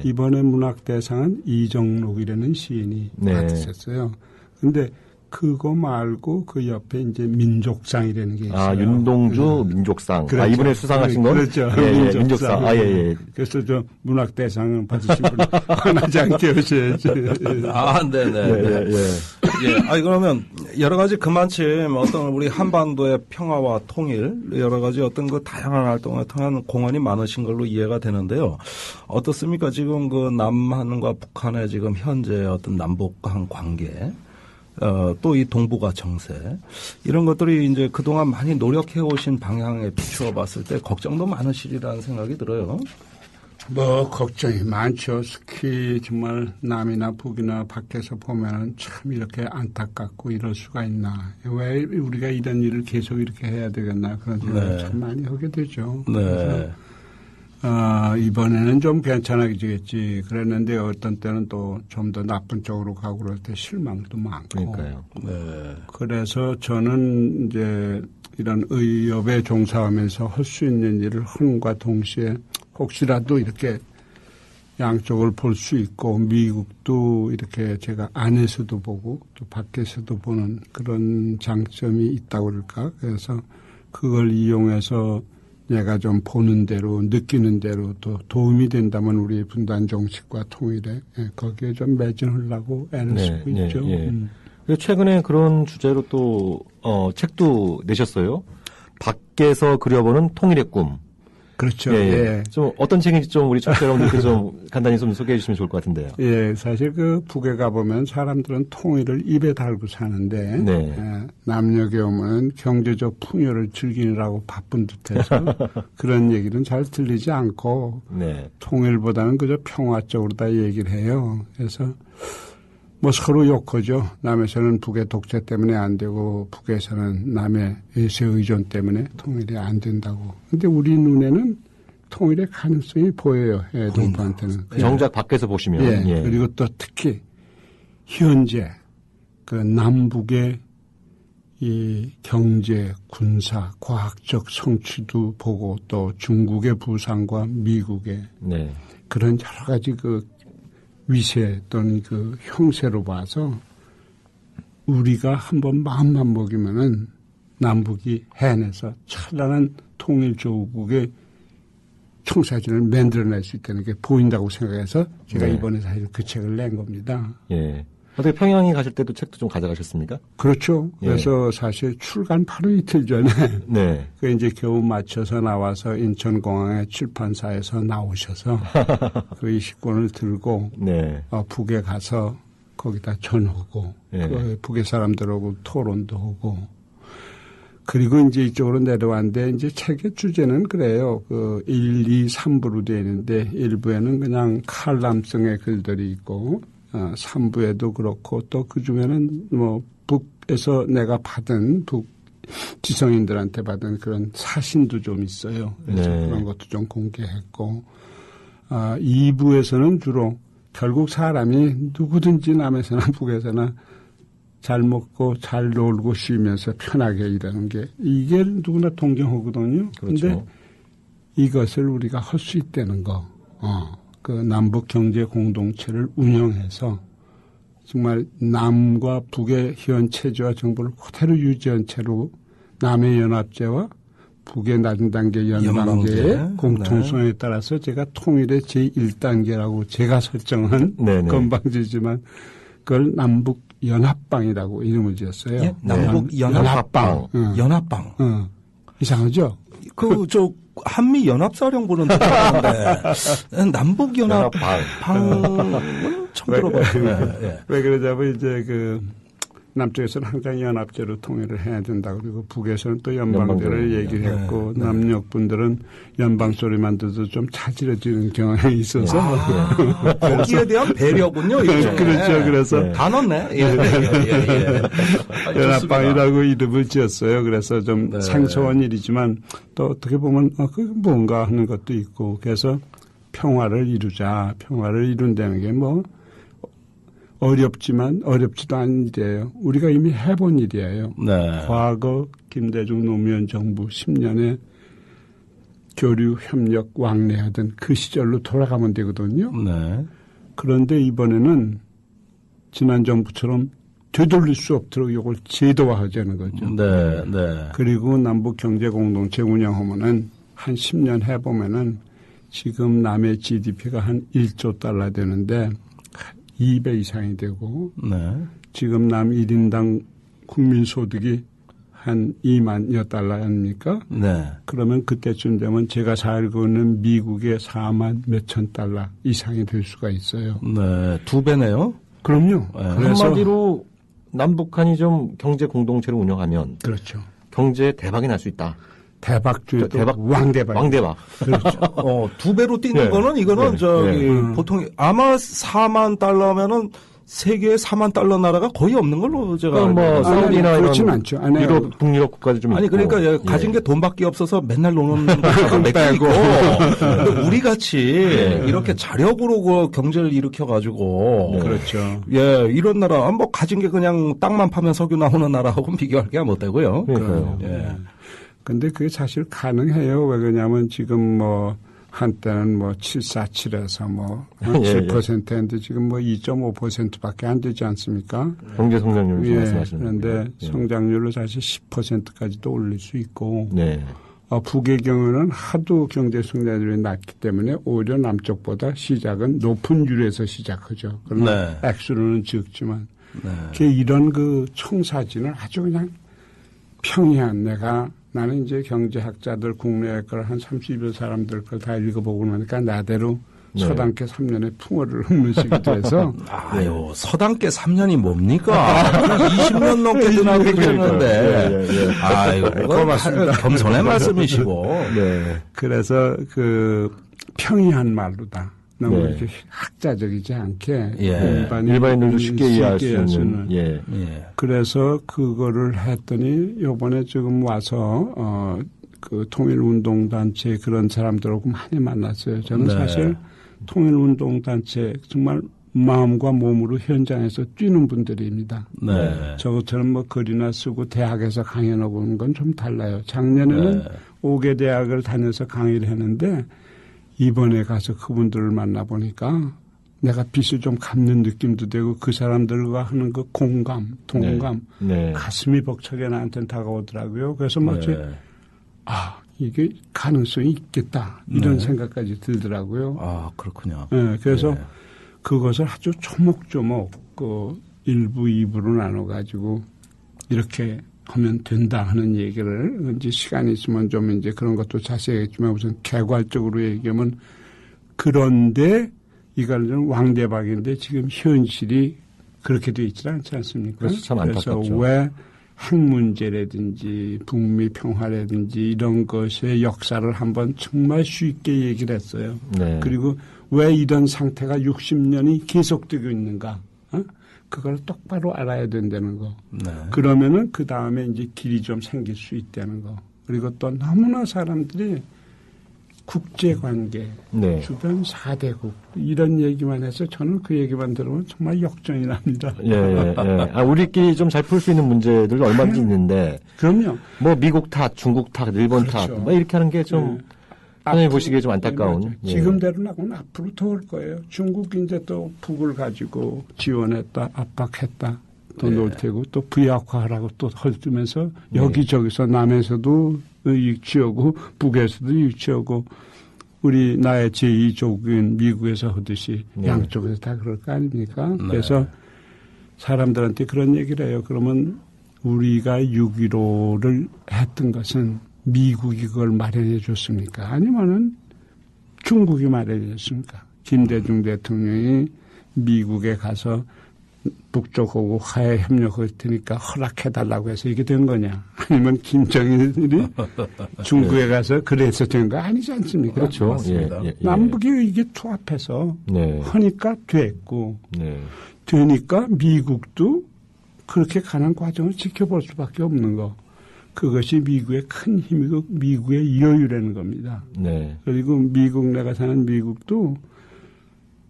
이번에 문학대상은 이정록이라는 시인이 받으셨어요. 그런데 그거 말고 그 옆에 이제 민족상이라는 게 있어요. 윤동주 민족상. 그렇죠. 이번에 수상하신 건? 그렇죠. 민족상. 그래서 저 문학대상 받으신 분 화나지 않게 하셔야지. 네네. 그러면 여러 가지 그만큼 어떤 우리 한반도의 평화와 통일, 여러 가지 어떤 그 다양한 활동을 통한 공헌이 많으신 걸로 이해가 되는데요. 어떻습니까? 지금 그 남한과 북한의 지금 현재 어떤 남북한 관계, 또 이 동북아 정세 이런 것들이 이제 그동안 많이 노력해 오신 방향에 비추어 봤을 때 걱정도 많으시리라는 생각이 들어요. 뭐 걱정이 많죠. 특히 정말 남이나 북이나 밖에서 보면은 참 이렇게 안타깝고 이럴 수가 있나. 왜 우리가 이런 일을 계속 이렇게 해야 되겠나 그런 생각을 참 많이 하게 되죠. 그래서 이번에는 좀 괜찮아지겠지 그랬는데 어떤 때는 또 좀 더 나쁜 쪽으로 가고 그럴 때 실망도 많고. 그러니까요. 그래서 저는 이제 이런 의협에 종사하면서 할 수 있는 일을 함과 동시에 혹시라도 이렇게 양쪽을 볼 수 있고 미국도 이렇게 제가 안에서도 보고 또 밖에서도 보는 그런 장점이 있다고 그럴까. 그래서 그걸 이용해서 내가 좀 보는 대로 느끼는 대로 또 도움이 된다면 우리 분단 정책과 통일에 거기에 좀 매진하려고 애를 쓰고 있죠. 최근에 그런 주제로 또 책도 내셨어요. 밖에서 그려보는 통일의 꿈. 그렇죠. 좀 어떤 책인지 좀 우리 청취자 여러분들께 좀 간단히 좀 소개해 주시면 좋을 것 같은데요. 사실 그 북에 가보면 사람들은 통일을 입에 달고 사는데 남녘에 오면 경제적 풍요를 즐기느라고 바쁜 듯해서 그런 얘기는 잘 들리지 않고 통일보다는 그저 평화 쪽으로 다 얘기를 해요. 그래서 뭐 서로 욕하죠. 남에서는 북의 독재 때문에 안 되고 북에서는 남의 외세 의존 때문에 통일이 안 된다고. 근데 우리 눈에는 통일의 가능성이 보여요. 동포한테는. 정작 밖에서 보시면. 그리고 또 특히 현재 그 남북의 이 경제, 군사, 과학적 성취도 보고 또 중국의 부상과 미국의 그런 여러 가지 그 위세 또는 그 형세로 봐서 우리가 한번 마음만 먹이면은 남북이 해내서 찬란한 통일 조국의 청사진을 만들어낼 수 있다는 게 보인다고 생각해서 제가 이번에 사실 그 책을 낸 겁니다. 어떻게 평양에 가실 때도 책도 좀 가져가셨습니까? 그렇죠. 그래서 사실 출간 바로 이틀 전에 그 이제 겨우 맞춰서 나와서 인천공항의 출판사에서 나오셔서 그 20권을 들고 북에 가서 거기다 전하고 그 북의 사람들하고 토론도 하고 그리고 이제 이쪽으로 내려왔는데 이제 책의 주제는 그래요. 그 1, 2, 3부로 되어 있는데 1부에는 그냥 칼럼성의 글들이 있고 3부에도 그렇고 또 그중에는 뭐 북에서 내가 받은 북 지성인들한테 받은 그런 사신도 좀 있어요. 그래서 그런 것도 좀 공개했고 2부에서는 주로 결국 사람이 누구든지 남에서나 북에서나 잘 먹고 잘 놀고 쉬면서 편하게 일하는 게 이게 누구나 동경하거든요. 그런데 그렇죠. 이것을 우리가 할 수 있다는 거. 그 남북 경제 공동체를 운영해서 정말 남과 북의 현 체제와 정부를 그대로 유지한 채로 남의 연합제와 북의 낮은 단계 연방제의 공통성에 따라서 제가 통일의 제1단계라고 제가 설정한 건방지지만 그걸 남북 연합방이라고 이름을 지었어요. 예? 남북 연합방. 연합방. 이상하죠? 한미 연합사령부는 들어봤는데 남북 연합방 처음 들어봤어요. 왜 그러냐면 이제 남쪽에서는 항상 연합제로 통일을 해야 된다. 그리고 북에서는 또 연방제를 얘기를 했고 남녘분들은 연방 소리만 들어도 좀 차질해지는 경향이 있어서 거기에 대한 배려군요. 그렇죠. 그래서 다 넣네. 연합방이라고 이름을 지었어요. 그래서 좀 상처원 일이지만 또 어떻게 보면 그게 뭔가 하는 것도 있고 그래서 평화를 이루자. 평화를 이룬다는 게 어렵지만 어렵지도 않은 일이에요. 우리가 이미 해본 일이에요. 과거 김대중 노무현 정부 10년의 교류, 협력, 왕래하던 그 시절로 돌아가면 되거든요. 그런데 이번에는 지난 정부처럼 되돌릴 수 없도록 이걸 제도화하자는 거죠. 그리고 남북 경제 공동체 운영하면은 한 10년 해보면은 지금 남의 GDP가 한 1조 달러 되는데 2배 이상이 되고 지금 남 1인당 국민소득이 한 2만여 달러 아닙니까? 그러면 그때쯤 되면 제가 살고 있는 미국의 4만 몇천 달러 이상이 될 수가 있어요. 2배네요? 그럼요. 그래서 한마디로 남북한이 좀 경제 공동체를 운영하면 그렇죠. 경제에 대박이 날 수 있다. 대박 중에 왕대박. 그렇죠. 2배로 뛰는 거는 이거는 보통 아마 4만 달러면은 세계에 4만 달러 나라가 거의 없는 걸로 제가 사우디나 그렇진 않죠. 유럽 북유럽 국가들 좀 아니 있고. 그러니까 가진 게 돈밖에 없어서 맨날 노는 국가가 몇 개 있고 우리 같이 이렇게 자력으로 경제를 일으켜 가지고 그렇죠. 이런 나라 가진 게 그냥 땅만 파면 석유 나오는 나라하고는 비교할 게 못 되고요. 그러니까요. 근데 그게 사실 가능해요. 왜 그러냐면 지금 한때는 747에서 7%인데 지금 2.5%밖에 안 되지 않습니까? 경제 성장률 말씀하시는 그런데 성장률을 사실 10%까지도 올릴 수 있고 북의 경우는 하도 경제 성장률이 낮기 때문에 오히려 남쪽보다 시작은 높은 율에서 시작하죠. 그러나 액수로는 적지만 이런 청사진을 아주 그냥 평이한 나는 이제 경제학자들 국내에 걸 한 30여 사람들 걸 다 읽어보고 나니까 나대로 서당계 3년의 풍어를 흠문시기도 해서. 서당계 3년이 뭡니까? 20년 넘게 지나고 계셨는데. 이거 겸손의 말씀이시고. 그래서 평이한 말로다. 너무 이렇게 학자적이지 않게 일반인들도 쉽게 이해할 수 있는. 그래서 그거를 했더니 요번에 지금 와서 통일운동단체 그런 사람들하고 많이 만났어요. 저는 사실 통일운동단체 정말 마음과 몸으로 현장에서 뛰는 분들입니다. 저것처럼 글이나 쓰고 대학에서 강연하고 오는 건 좀 달라요. 작년에는 5개 대학을 다녀서 강의를 했는데 이번에 가서 그분들을 만나보니까 내가 빚을 좀 갚는 느낌도 되고 그 사람들과 하는 그 공감, 동감, 가슴이 벅차게 나한테는 다가오더라고요. 그래서 마치 이게 가능성이 있겠다 이런 생각까지 들더라고요. 그렇군요. 그래서 그것을 아주 조목조목 1부, 2부로 나눠가지고 이렇게 하면 된다 하는 얘기를 이제 시간이 있으면 좀 이제 그런 것도 자세히 했지만 우선 개괄적으로 얘기하면 그런데 이걸 좀 왕대박인데 지금 현실이 그렇게 돼 있지 않지 않습니까? 그래서 참 안타깝죠. 그래서 왜 핵 문제라든지 북미 평화라든지 이런 것의 역사를 한번 정말 쉽게 얘기를 했어요. 그리고 왜 이런 상태가 60년이 계속되고 있는가? 그걸 똑바로 알아야 된다는 거. 그러면은 그 다음에 이제 길이 좀 생길 수 있다는 거. 그리고 또 너무나 사람들이 국제관계, 네. 주변 4대국 이런 얘기만 해서 저는 그 얘기만 들으면 정말 역정이 납니다. 예, 예, 예. 아, 우리끼리 좀 잘 풀 수 있는 문제들도 얼마든지 있는데. 그럼요. 뭐 미국 탓, 중국 탓, 일본 그렇죠. 탓, 뭐 이렇게 하는 게 좀 선생님 보시기에 좀 안타까운. 네, 예. 지금대로라고는 앞으로 더 올 거예요. 중국이 이제 또 북을 가지고 지원했다, 압박했다. 또 놓을 테고 또 비약화하라고 또 헐뜨면서 여기저기서 남에서도 이익 취하고 북에서도 이익 취하고 우리 나의 제2조국인 미국에서 하듯이 양쪽에서 다 그럴 거 아닙니까? 그래서 사람들한테 그런 얘기를 해요. 그러면 우리가 6.15를 했던 것은 미국이 그걸 마련해 줬습니까? 아니면은 중국이 마련해 줬습니까? 김대중 대통령이 미국에 가서 북쪽하고 화해 협력할 테니까 허락해달라고 해서 이게 된 거냐? 아니면 김정일이 중국에 가서 그래서 된 거 아니지 않습니까? 그렇죠. 맞습니다. 남북이 이게 투합해서 하니까 됐고 되니까 미국도 그렇게 가는 과정을 지켜볼 수밖에 없는 거. 그것이 미국의 큰 힘이고 미국의 여유라는 겁니다. 그리고 미국 내가 사는 미국도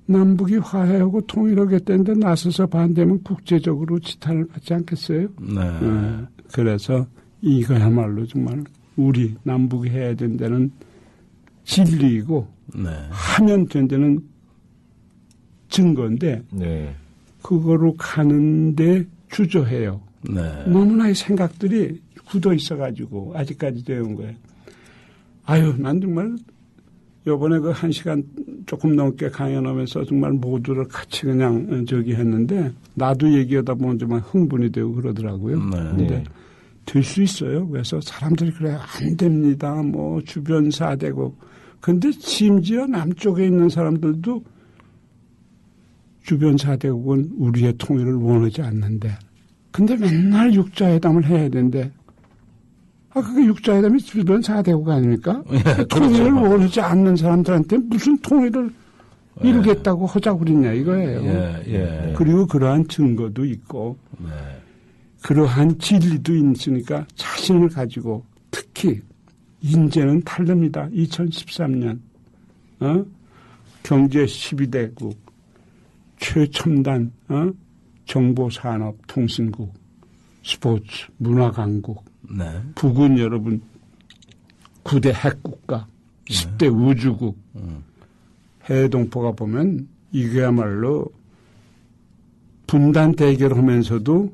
남북이 화해하고 통일하겠다는데 나서서 반대하면 국제적으로 지탄을 받지 않겠어요? 그래서 이거야말로 정말 우리 남북이 해야 된다는 진리이고 하면 된다는 증거인데 그거로 가는데 주저해요. 너무나 이 생각들이 굳어 있어가지고 아직까지 되어온 거예요. 아유, 난 정말 요번에 그 1시간 조금 넘게 강연하면서 정말 모두를 같이 그냥 저기 했는데 나도 얘기하다 보면 정말 흥분이 되고 그러더라고요. 근데 될 수 있어요. 그래서 사람들이 그래요. 안 됩니다. 뭐 주변 4대국. 근데 심지어 남쪽에 있는 사람들도 주변 4대국은 우리의 통일을 원하지 않는데 근데 맨날 육자회담을 해야 되는데 그게 육자회담이 주변 4대국 아닙니까? 통일을 원하지 않는 사람들한테 무슨 통일을 이루겠다고 하자고 그랬냐 이거예요. 그리고 그러한 증거도 있고 그러한 진리도 있으니까 자신을 가지고 특히 인재는 다릅니다. 2013년 경제 12대국 최첨단 정보산업 통신국 스포츠 문화강국 북은 여러분 9대 핵국가 10대 우주국 해동포가 보면 이게야말로 분단 대결하면서도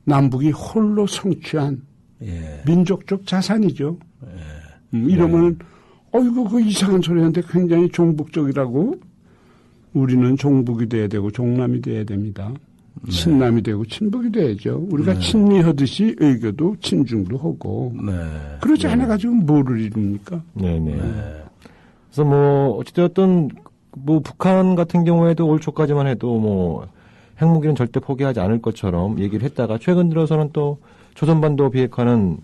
남북이 홀로 성취한 민족적 자산이죠. 이러면 어이구 그 이상한 소리 하는데 굉장히 종북적이라고 우리는 종북이 돼야 되고 종남이 돼야 됩니다. 친남이 되고 친북이 돼야죠. 우리가 친미하듯이 외교도 친중도 하고 그러지 않아가지고 뭐를 이룹니까? 그래서 뭐 어찌되었든 뭐 북한 같은 경우에도 올 초까지만 해도 뭐 핵무기는 절대 포기하지 않을 것처럼 얘기를 했다가 최근 들어서는 또 조선반도 비핵화는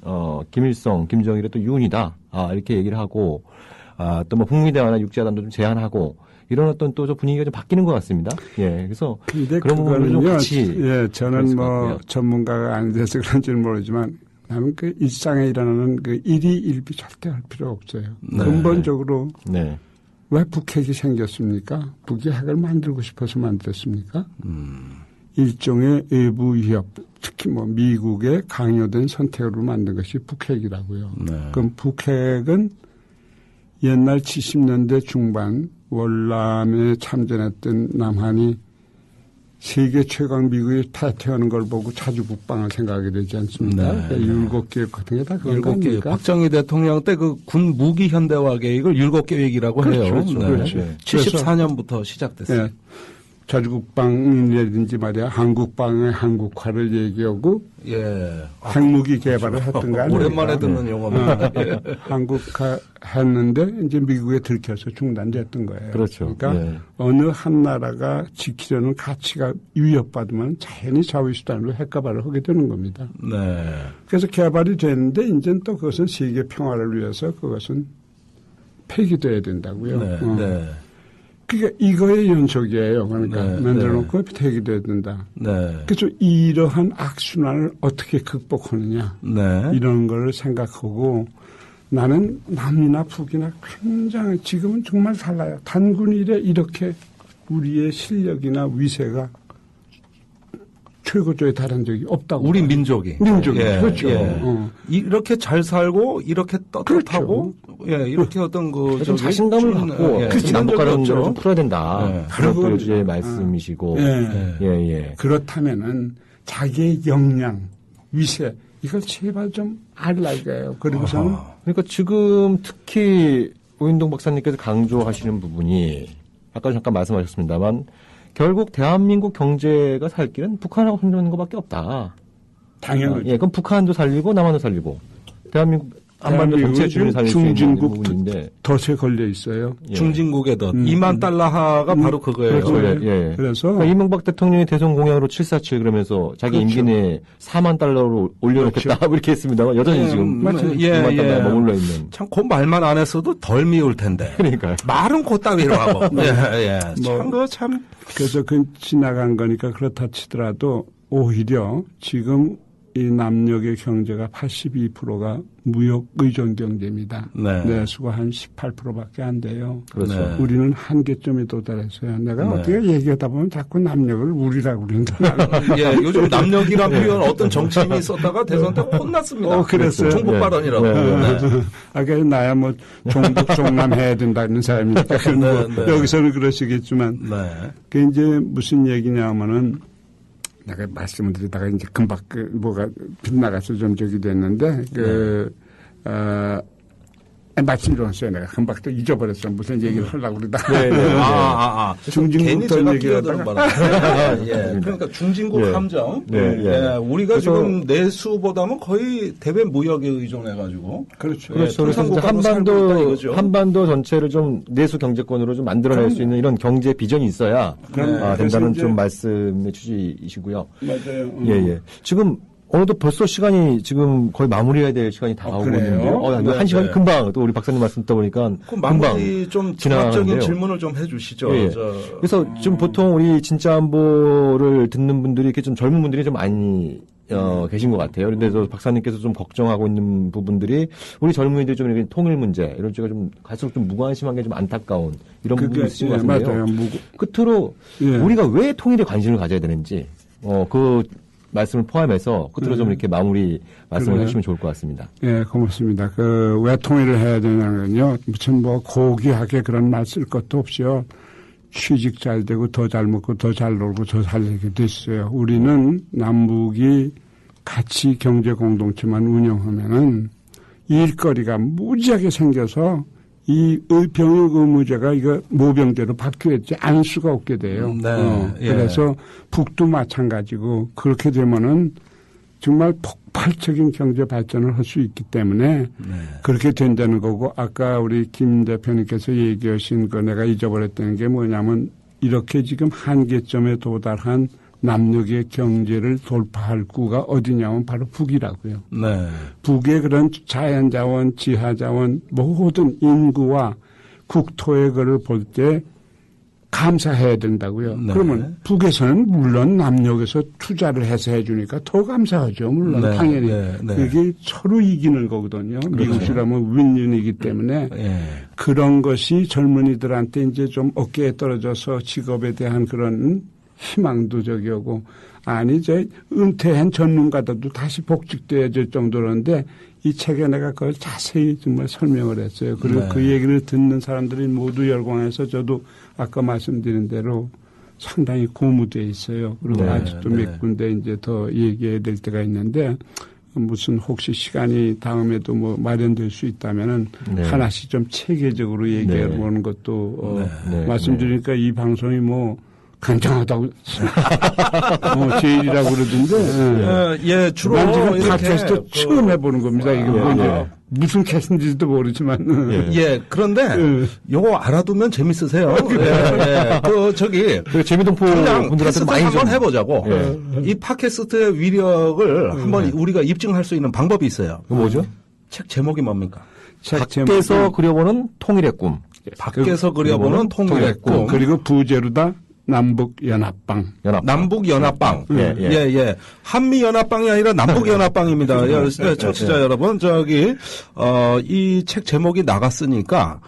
김일성, 김정일의 또 유운이다 이렇게 얘기를 하고 또 뭐 북미 대화나 육지하담도 좀 제한하고 이런 어떤 또 분위기가 좀 바뀌는 것 같습니다. 그래서 그런 부분을 좀 같이 저는 뭐 전문가가 안 돼서 그런지는 모르지만 나는 그 일상에 일어나는 그 일희일비 절대 할 필요 없어요. 근본적으로 왜 북핵이 생겼습니까? 북이 핵을 만들고 싶어서 만들었습니까? 일종의 외부 위협, 특히 뭐 미국의 강요된 선택으로 만든 것이 북핵이라고요. 그럼 북핵은 옛날 70년대 중반 월남에 참전했던 남한이 세계 최강 미국이 탈퇴하는 걸 보고 자주 국방을 생각하게 되지 않습니까? 율곡 계획 같은 게 다 그런 거 아닙니까? 박정희 대통령 때 그 군 무기 현대화 계획을 율곡 계획이라고 해요. 그렇죠. 74년부터 시작됐어요. 자주국방이라든지 말이야 한국방의 한국화를 얘기하고 핵무기 개발을 했던 거 아니에요? 오랜만에 듣는 용어입니다. 한국화 했는데 이제 미국에 들켜서 중단됐던 거예요. 그렇죠. 그러니까 어느 한 나라가 지키려는 가치가 위협받으면 자연히 자위수단으로 핵 개발을 하게 되는 겁니다. 그래서 개발이 되는데 이제 또 그것은 세계 평화를 위해서 그것은 폐기돼야 된다고요. 그러니까 이거의 연속이에요. 그러니까 만들어놓고 폐기돼야 된다. 그래서 이러한 악순환을 어떻게 극복하느냐 이런 걸 생각하고 나는 남이나 북이나 굉장히 지금은 정말 달라요. 단군 이래 이렇게 우리의 실력이나 위세가 최고조에 달한 적이 없다고. 우리 민족이. 예, 그렇죠. 예. 이렇게 잘 살고 이렇게 떳떳하고 그렇죠. 예, 이렇게 어떤 그 자신감을 갖고 남북관을 좀 풀어야 된다. 예. 그리고 요즘의 말씀이시고. 예. 그렇다면은 자기의 역량, 위세 이걸 제발 좀 알라고요. 그리고서는 그러니까 지금 특히 오인동 박사님께서 강조하시는 부분이 아까 잠깐 말씀하셨습니다만 결국 대한민국 경제가 살 길은 북한하고 손잡는 것밖에 없다. 당연히. 예, 그럼 북한도 살리고 남한도 살리고 대한민국 한반도 전체 주를 살릴 수 있는 부분인데 덫에 걸려 있어요. 예. 중진국의 덫. 2만 달러화가 바로 그거예요. 그렇죠. 예. 그래서 그러니까 이명박 대통령이 대선 공약으로 747 그러면서 자기 그렇죠. 임기 내에 4만 달러로 올려놓겠다 그렇죠. 이렇게 했습니다만 여전히 지금 2만 달러에 머물러 있는. 참 그 말만 안 했어도 덜 미울 텐데. 그러니까요. 말은 곧따위로 하고. 참. 그래서 그 지나간 거니까 그렇다 치더라도 오히려 지금 이 남녘의 경제가 82%가 무역 의존 경제입니다. 네. 내수가 한 18%밖에 안 돼요. 그렇죠. 네. 우리는 한계점에 도달했어요. 내가 어떻게 얘기하다 보면 자꾸 남녘을 우리라고 그런다. 예, 요즘 남녘이란 표현 어떤 정치인이 썼다가 대선 때 혼났습니다. 그랬어요. 종북 발언이라고. 그래서 나야 뭐 종북 종남 해야 된다는 사람이니까 여기서는 그러시겠지만 그게 이제 무슨 얘기냐면은 내가 말씀을 드리다가 이제 금방 뭐가 빗나가서 좀 저기 됐는데 말씀 좀 했어요. 내가 금방 또 잊어버렸어. 무슨 얘기를 하려고 그러다가. 중진국부터 얘기하다가. 예. 그러니까 중진국 함정. 우리가 지금 내수보다는 거의 대외 무역에 의존해가지고. 그렇죠. 그래서 한반도 전체를 좀 내수 경제권으로 좀 만들어낼 수 있는 이런 경제 비전이 있어야 된다는 좀 말씀의 취지이시고요. 맞아요. 예. 지금 어느덧 벌써 시간이 지금 거의 마무리해야 될 시간이 다 오고 있는데요. 한 시간이 금방 또 우리 박사님 말씀 듣다 보니까 금방 좀 종합적인 질문을 좀 해주시죠. 예. 그래서 지금 보통 우리 진짜 안보를 듣는 분들이 이렇게 좀 젊은 분들이 좀 많이 계신 것 같아요. 그런데 박사님께서 좀 걱정하고 있는 부분들이 우리 젊은이들이 좀 이렇게 통일 문제 이런 쪽에 좀 갈수록 좀 무관심한 게 좀 안타까운 이런 부분이 있으신 것 같은데요. 끝으로 우리가 왜 통일에 관심을 가져야 되는지 그 말씀을 포함해서 끝으로 좀 이렇게 마무리 말씀을 해주시면 좋을 것 같습니다. 예, 고맙습니다. 왜 통일을 해야 되냐면요. 무슨 뭐 고귀하게 그런 말 쓸 것도 없이요. 취직 잘 되고 더 잘 먹고 더 잘 놀고 더 잘 살게 됐어요. 우리는 남북이 같이 경제 공동체만 운영하면은 일거리가 무지하게 생겨서 이 병역 의무제가 이거 모병대로 바뀌었지 않을 수가 없게 돼요. 그래서 북도 마찬가지고 그렇게 되면은 정말 폭발적인 경제 발전을 할 수 있기 때문에 그렇게 된다는 거고 아까 우리 김 대표님께서 얘기하신 거 내가 잊어버렸던 게 뭐냐면 이렇게 지금 한계점에 도달한 남녘의 경제를 돌파할 구가 어디냐면 바로 북이라고요. 북의 그런 자연자원, 지하자원, 모든 인구와 국토의 거를 볼 때 감사해야 된다고요. 그러면 북에서는 물론 남녘에서 투자를 해서 해주니까 더 감사하죠. 물론 당연히. 그게 서로 이기는 거거든요. 미국이라면 윈윈이기 때문에 그런 것이 젊은이들한테 이제 좀 어깨에 떨어져서 직업에 대한 그런 희망도 저기 오고 아니 저 은퇴한 전문가들도 다시 복직돼야될 정도로인데 이 책에 내가 그걸 자세히 정말 설명을 했어요. 그리고 그 얘기를 듣는 사람들이 모두 열광해서 저도 아까 말씀드린 대로 상당히 고무돼 있어요. 그리고 아직도 몇 군데 이제 더 얘기해야 될 때가 있는데 무슨 혹시 시간이 다음에도 뭐 마련될 수 있다면은 하나씩 좀 체계적으로 얘기해 보는 것도 말씀드리니까 이 방송이 뭐 간장하다고 제일이라고 그러던데 주로 난 지금 팟캐스트 처음 해보는 겁니다. 이거 무슨 캐스인지도 모르지만 그런데 요거 알아두면 재밌으세요. 재미동포 분들한테 많이 한번 해보자고. 이 팟캐스트의 위력을 한번 우리가 입증할 수 있는 방법이 있어요. 뭐죠? 책 제목이 뭡니까? 밖에서 그려보는 통일의 꿈. 밖에서 그려보는 통일의 꿈. 그리고 부제로다 남북연합방. 남북연합방. 예. 예. 한미연합방이 아니라 남북연합방입니다. 청취자 여러분, 이 책 제목이 나갔으니까,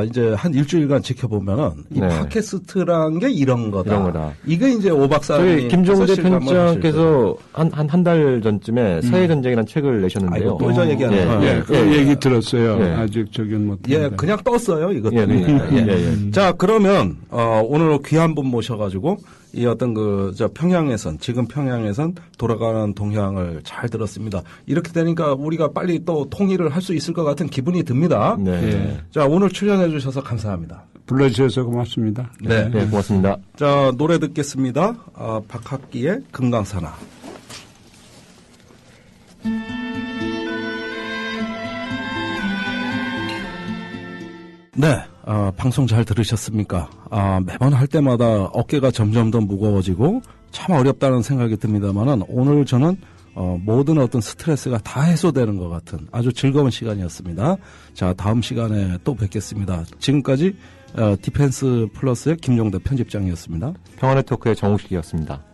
이제 한 일주일간 지켜보면은 이 팟캐스트란 게 이런 거다. 이게 이제 오 박사님. 김종대 편집장께서 한 달 전쯤에 서해전쟁이라는 책을 내셨는데요. 또 저 얘기하네요. 그 얘기 들었어요. 아직 적용 못. 그냥 떴어요, 이것도. 자, 그러면, 오늘 귀한 분 모셔가지고, 이 어떤 지금 평양에선 돌아가는 동향을 잘 들었습니다. 이렇게 되니까 우리가 빨리 또 통일을 할 수 있을 것 같은 기분이 듭니다. 자, 오늘 출연해 주셔서 감사합니다. 불러주셔서 고맙습니다. 네, 고맙습니다. 자, 노래 듣겠습니다. 박학기의 금강산하. 네. 방송 잘 들으셨습니까? 매번 할 때마다 어깨가 점점 더 무거워지고 참 어렵다는 생각이 듭니다만은 오늘 저는 모든 어떤 스트레스가 다 해소되는 것 같은 아주 즐거운 시간이었습니다. 자, 다음 시간에 또 뵙겠습니다. 지금까지 디펜스 플러스의 김종대 편집장이었습니다. 평화네트워크의 정우식이었습니다.